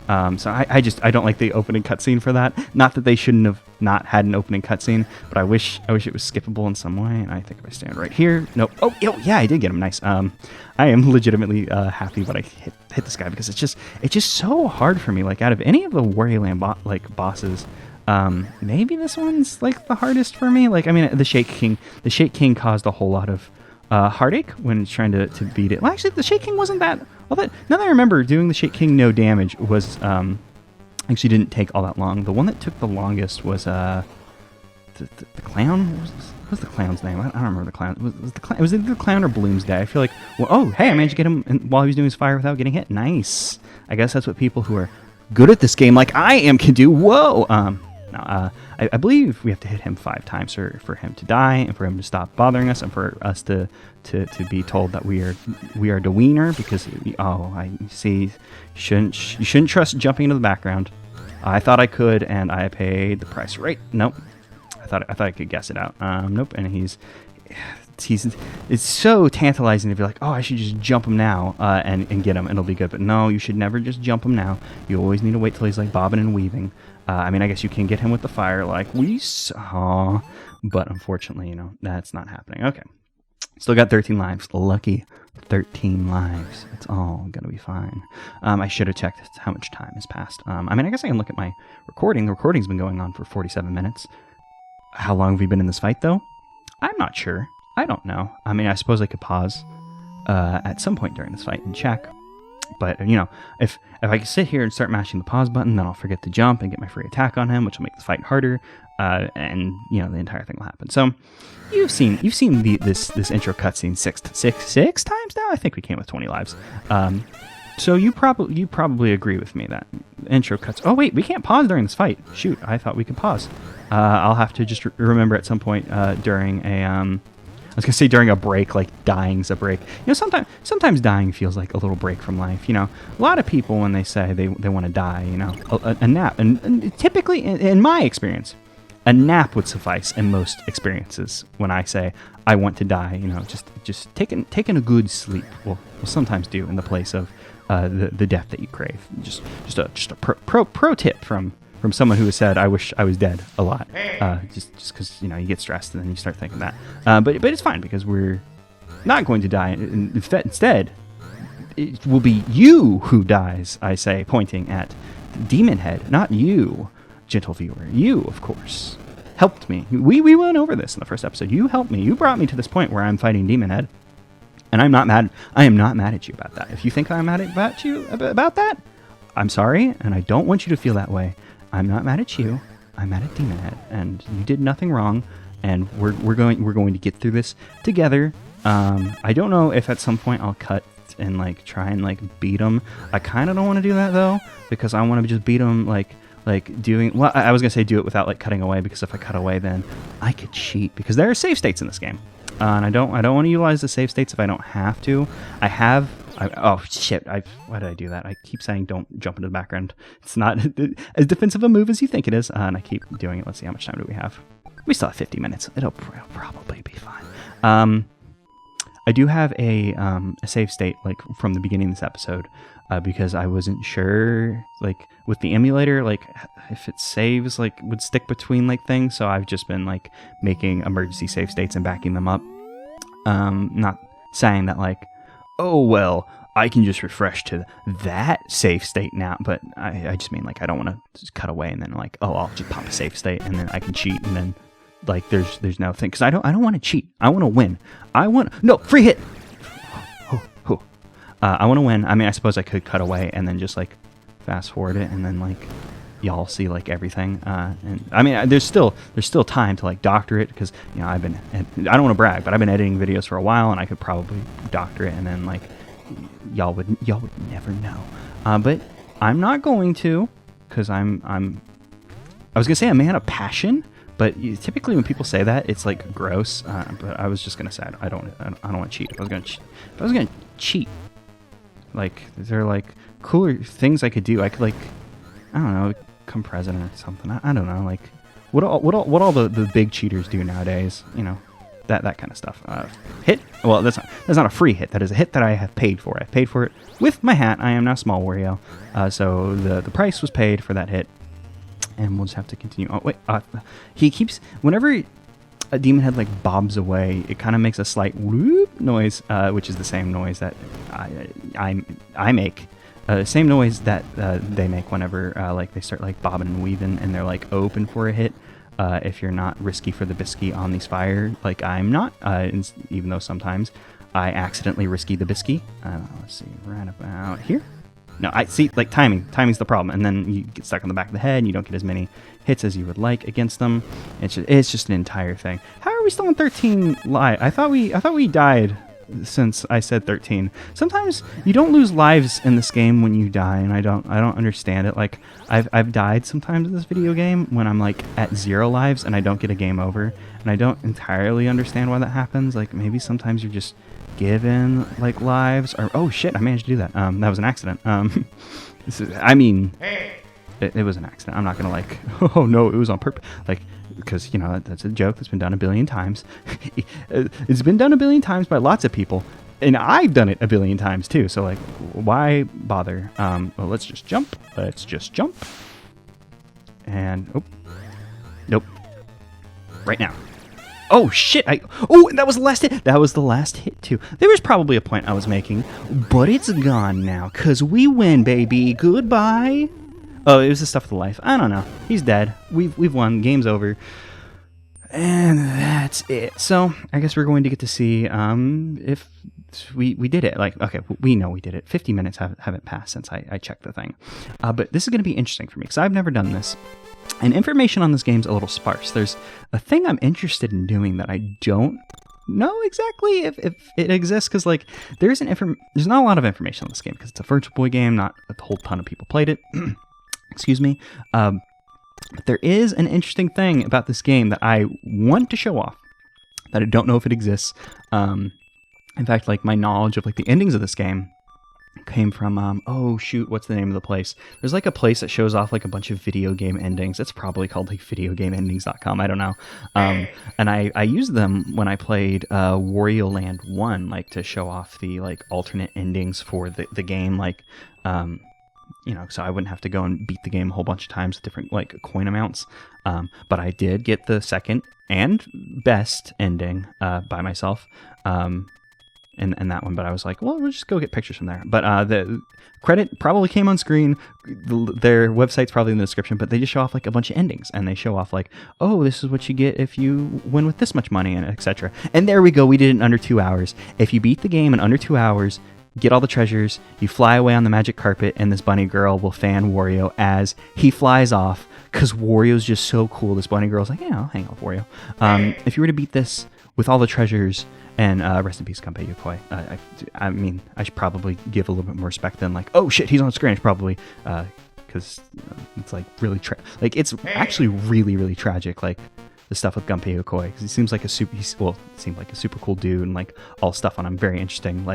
So I don't like the opening cutscene for that. Not that they shouldn't have not had an opening cutscene, but I wish it was skippable in some way. And I think if I stand right here, nope. Oh, yeah, I did get him. Nice. I am legitimately happy that I hit this guy, because it's just so hard for me. Like, out of any of the Wario Land bosses, maybe this one's, like, the hardest for me. Like, I mean, the Shake King caused a whole lot of heartache when trying to beat it. Well, actually, the Shake King wasn't that. Now that I remember, doing the Shake King no damage was actually didn't take all that long. The one that took the longest was the clown. What was the clown's name? I don't remember the clown. It was either the clown or Bloomsday. I feel like, well, oh, hey, I managed to get him while he was doing his fire without getting hit. Nice. I guess that's what people who are good at this game, like I am, can do. Whoa. I believe we have to hit him 5 times for him to die, and for him to stop bothering us, and for us to be told that we are the wiener, because I see, you shouldn't trust jumping into the background. I thought I could, and I paid the price. Right? Nope. I thought I could guess it out. Nope. And it's so tantalizing to be like, oh, I should just jump him now and get him, and it'll be good. But no, you should never just jump him now. You always need to wait till he's, like, bobbing and weaving. I mean, I guess you can get him with the fire like we saw, but unfortunately, you know, that's not happening. Okay. Still got 13 lives. Lucky 13 lives. It's all going to be fine. I should have checked how much time has passed. I mean, I guess I can look at my recording. The recording's been going on for 47 minutes. How long have we been in this fight, though? I'm not sure. I don't know. I mean, I suppose I could pause at some point during this fight and check. But, you know, if I could sit here and start mashing the pause button, then I'll forget to jump and get my free attack on him, which will make the fight harder, and, you know, the entire thing will happen. So, you've seen this intro cutscene six times now? I think we came with 20 lives. So you probably agree with me that intro cuts... Oh, wait, we can't pause during this fight. Shoot, I thought we could pause. I'll have to just remember at some point during a... I was going to say during a break, like dying's a break. You know, sometimes dying feels like a little break from life. You know, a lot of people, when they say they want to die, you know, a nap. And typically, in my experience, a nap would suffice in most experiences when I say I want to die. You know, just taking a good sleep will sometimes do in the place of the death that you crave. Just a pro tip from someone who has said, I wish I was dead a lot. Just because, you know, you get stressed and then you start thinking that. But it's fine, because we're not going to die. Instead, it will be you who dies, I say, pointing at Demon Head, not you, gentle viewer. You, of course, helped me. We went over this in the first episode. You helped me. You brought me to this point where I'm fighting Demon Head. And I'm not mad. I am not mad at you about that. If you think I'm mad at you about that, I'm sorry, and I don't want you to feel that way. I'm not mad at you. I'm mad at Demon Head, and you did nothing wrong. And we're going to get through this together. I don't know if at some point I'll cut and like try and like beat him. I kind of don't want to do that though, because I want to just beat him like doing. Well, I was gonna say do it without like cutting away, because if I cut away, then I could cheat, because there are save states in this game, and I don't want to utilize the save states if I don't have to. Oh shit! Why did I do that? I keep saying don't jump into the background. It's not as defensive a move as you think it is, and I keep doing it. Let's see, how much time do we have? We still have 50 minutes. It'll probably be fine. I do have a save state like from the beginning of this episode because I wasn't sure like with the emulator like if it saves like would stick between like things. So I've just been like making emergency save states and backing them up. Not saying that like, oh well, I can just refresh to that save state now, but I just mean like I don't want to just cut away and then like, oh, I'll just pop a save state and then I can cheat and then like there's no thing because I don't want to cheat. I want to win. No free hit. I want to win. I mean, I suppose I could cut away and then just like fast forward it and then like y'all see like everything. And I mean, there's still time to like doctor it because you know I don't want to brag, but I've been editing videos for a while and I could probably doctor it and then like y'all would never know. But I'm not going to because I was gonna say a man of passion. But typically when people say that, it's like gross. But I was just gonna say I don't want to cheat. If I was gonna cheat, like there are like cooler things I could do. I could like I don't know, become president or something. I don't know, like what all the big cheaters do nowadays. You know, that kind of stuff. Hit. Well, that's not a free hit. That is a hit that I have paid for. I paid for it with my hat. I am now Small Wario. So the price was paid for that hit. And we'll just have to continue. Oh, wait. He keeps... Whenever a demon head, like, bobs away, it kind of makes a slight whoop noise, which is the same noise that I make. Same noise that they make whenever, like, they start, like, bobbing and weaving, and they're, like, open for a hit. If you're not risky for the biscuit on these fire, like I'm not, even though sometimes I accidentally risky the biscuit. Let's see, right about here. No, I see, like, timing's the problem, and then you get stuck on the back of the head and you don't get as many hits as you would like against them. It's just an entire thing. How are we still on 13 live? I thought we died since I said 13. Sometimes you don't lose lives in this game when you die, and I don't understand it. Like I've died sometimes in this video game when I'm like at 0 lives and I don't get a game over, and I don't entirely understand why that happens. Like maybe sometimes you're just given like lives, or oh shit, I managed to do that. That was an accident. I mean, it was an accident. I'm not gonna like, oh no, it was on purpose. Like, because you know that's a joke that's been done a billion times. It's been done a billion times by lots of people, and I've done it a billion times too. So like, why bother? Well, let's just jump. And oh, nope, right now. Oh shit! That was the last hit. That was the last hit too. There was probably a point I was making, but it's gone now, cause we win, baby. Goodbye. Oh, it was the stuff of the life. I don't know. He's dead. We've won. Game's over. And that's it. So I guess we're going to get to see if we did it. Like, okay, we know we did it. 50 minutes haven't passed since I checked the thing. But this is going to be interesting for me because I've never done this. And information on this game's a little sparse. There's a thing I'm interested in doing that I don't know exactly if it exists, because like there's not a lot of information on this game because it's a Virtual Boy game. Not a whole ton of people played it. Excuse me. But there is an interesting thing about this game that I want to show off that I don't know if it exists. In fact, like my knowledge of like the endings of this game came from, oh shoot, what's the name of the place? There's like a place that shows off like a bunch of video game endings. It's probably called like videogameendings.com. I don't know. And I used them when I played Wario Land 1, like to show off the like alternate endings for the game, like, you know, so I wouldn't have to go and beat the game a whole bunch of times with different like coin amounts. But I did get the second and best ending by myself. In that one, but I was like, well, we'll just go get pictures from there. But the credit probably came on screen. Their website's probably in the description, but they just show off like a bunch of endings, and they show off like, oh, this is what you get if you win with this much money, and etc. And there we go. We did it in under 2 hours. If you beat the game in under 2 hours, get all the treasures, you fly away on the magic carpet, and this bunny girl will fan Wario as he flies off, because Wario's just so cool. This bunny girl's like, yeah, I'll hang out with Wario. If you were to beat this with all the treasures, and rest in peace, Gunpei Yokoi. I mean, I should probably give a little bit more respect than like, oh shit, he's on screen. It's probably because it's like really it's actually really, really tragic. Like the stuff with Gunpei Yokoi, because he seems like seemed like a super cool dude, and like all stuff on him, very interesting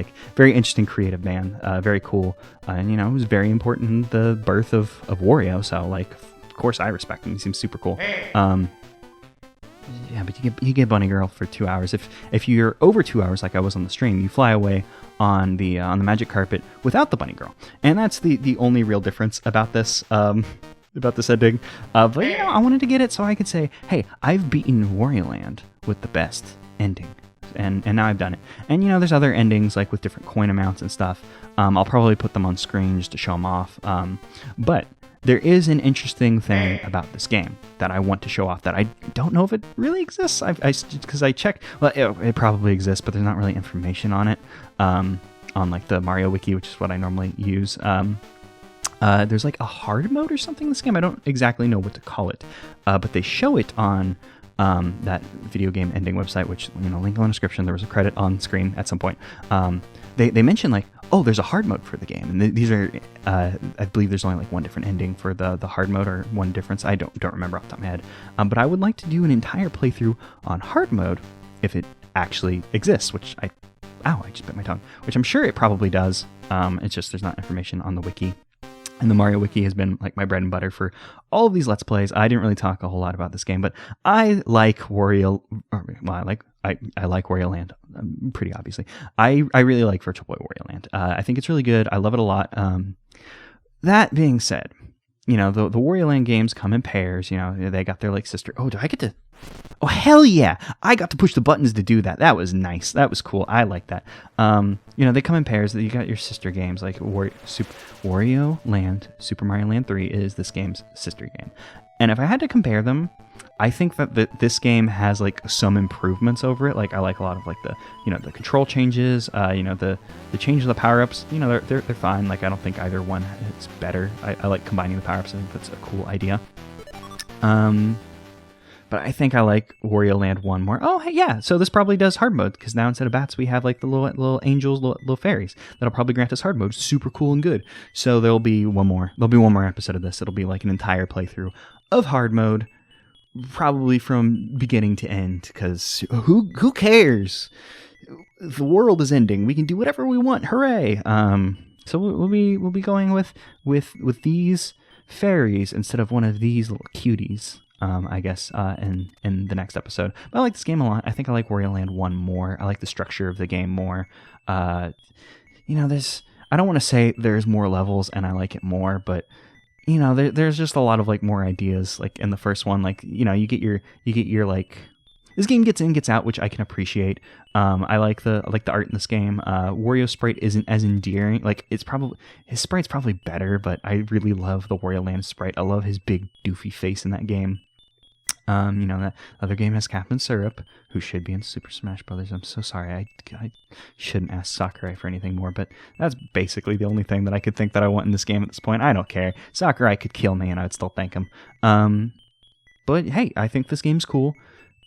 creative man, very cool, and you know, it was very important in the birth of Wario. So like, of course, I respect him. He seems super cool. Yeah, but you get Bunny Girl for 2 hours. If you're over 2 hours, like I was on the stream, you fly away on the magic carpet without the Bunny Girl, and that's the only real difference about this ending. But I wanted to get it so I could say, hey, I've beaten Wario Land with the best ending. And now I've done it. And there's other endings like with different coin amounts and stuff. I'll probably put them on screen just to show them off. But there is an interesting thing about this game that I want to show off that I don't know if it really exists. Because I checked. Well, it probably exists, but there's not really information on it. On like the Mario Wiki, which is what I normally use. There's like a hard mode or something in this game. I don't exactly know what to call it. But they show it on that video game ending website, which, link in the description. There was a credit on screen at some point. They mentioned like, oh, there's a hard mode for the game. And these are, I believe there's only like one different ending for the hard mode, or one difference. I don't remember off the top of my head. But I would like to do an entire playthrough on hard mode if it actually exists, which I just bit my tongue, which I'm sure it probably does. It's just, there's not information on the wiki. And the Mario Wiki has been like my bread and butter for all of these Let's Plays. I didn't really talk a whole lot about this game, but I like Wario. Well, I like Wario Land, pretty obviously. I really like Virtual Boy Wario Land. I think it's really good. I love it a lot. That being said, the Wario Land games come in pairs. They got their like sister. Oh, do I get to? Oh, hell yeah! I got to push the buttons to do that. That was nice. That was cool. I like that. They come in pairs. You got your sister games like Wario Land. Super Mario Land 3 is this game's sister game. And if I had to compare them, I think that this game has like some improvements over it. Like I like a lot of like the the control changes. The change of the power ups. They're fine. Like I don't think either one is better. I like combining the power ups. I think that's a cool idea. But I think I like Wario Land 1 more. Oh, hey, yeah. So this probably does hard mode, because now instead of bats, we have like the little angels, little fairies. That'll probably grant us hard mode. Super cool and good. So there'll be one more episode of this. It'll be like an entire playthrough of hard mode, probably from beginning to end, because who cares? The world is ending. We can do whatever we want. Hooray! So we'll be going with these fairies instead of one of these little cuties. I guess, in the next episode. But I like this game a lot. I think I like Wario Land 1 more. I like the structure of the game more. I don't want to say there's more levels and I like it more, but there's just a lot of like more ideas. Like in the first one, like you get your like, this game gets in, gets out, which I can appreciate. I like the art in this game. Wario's sprite isn't as endearing. Like his sprite's probably better, but I really love the Wario Land sprite. I love his big doofy face in that game. That other game has Captain Syrup, who should be in Super Smash Brothers. I'm so sorry. I shouldn't ask Sakurai for anything more, but that's basically the only thing that I could think that I want in this game at this point. I don't care. Sakurai could kill me and I would still thank him. But hey, I think this game's cool.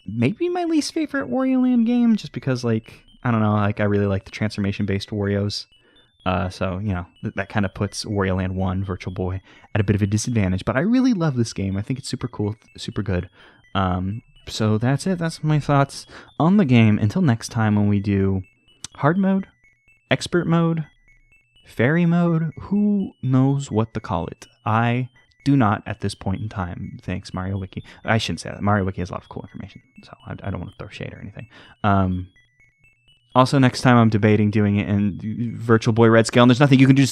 Maybe my least favorite Wario Land game, just because, like, I don't know, like, I really like the transformation-based Warios. So, that kind of puts Wario Land 1, Virtual Boy, at a bit of a disadvantage. But I really love this game. I think it's super cool, super good. So that's it. That's my thoughts on the game. Until next time when we do hard mode, expert mode, fairy mode, who knows what to call it. I do not at this point in time. Thanks, Mario Wiki. I shouldn't say that. Mario Wiki has a lot of cool information, so I don't want to throw shade or anything. Also, next time I'm debating doing it in Virtual Boy Red Scale, and there's nothing you can do to stop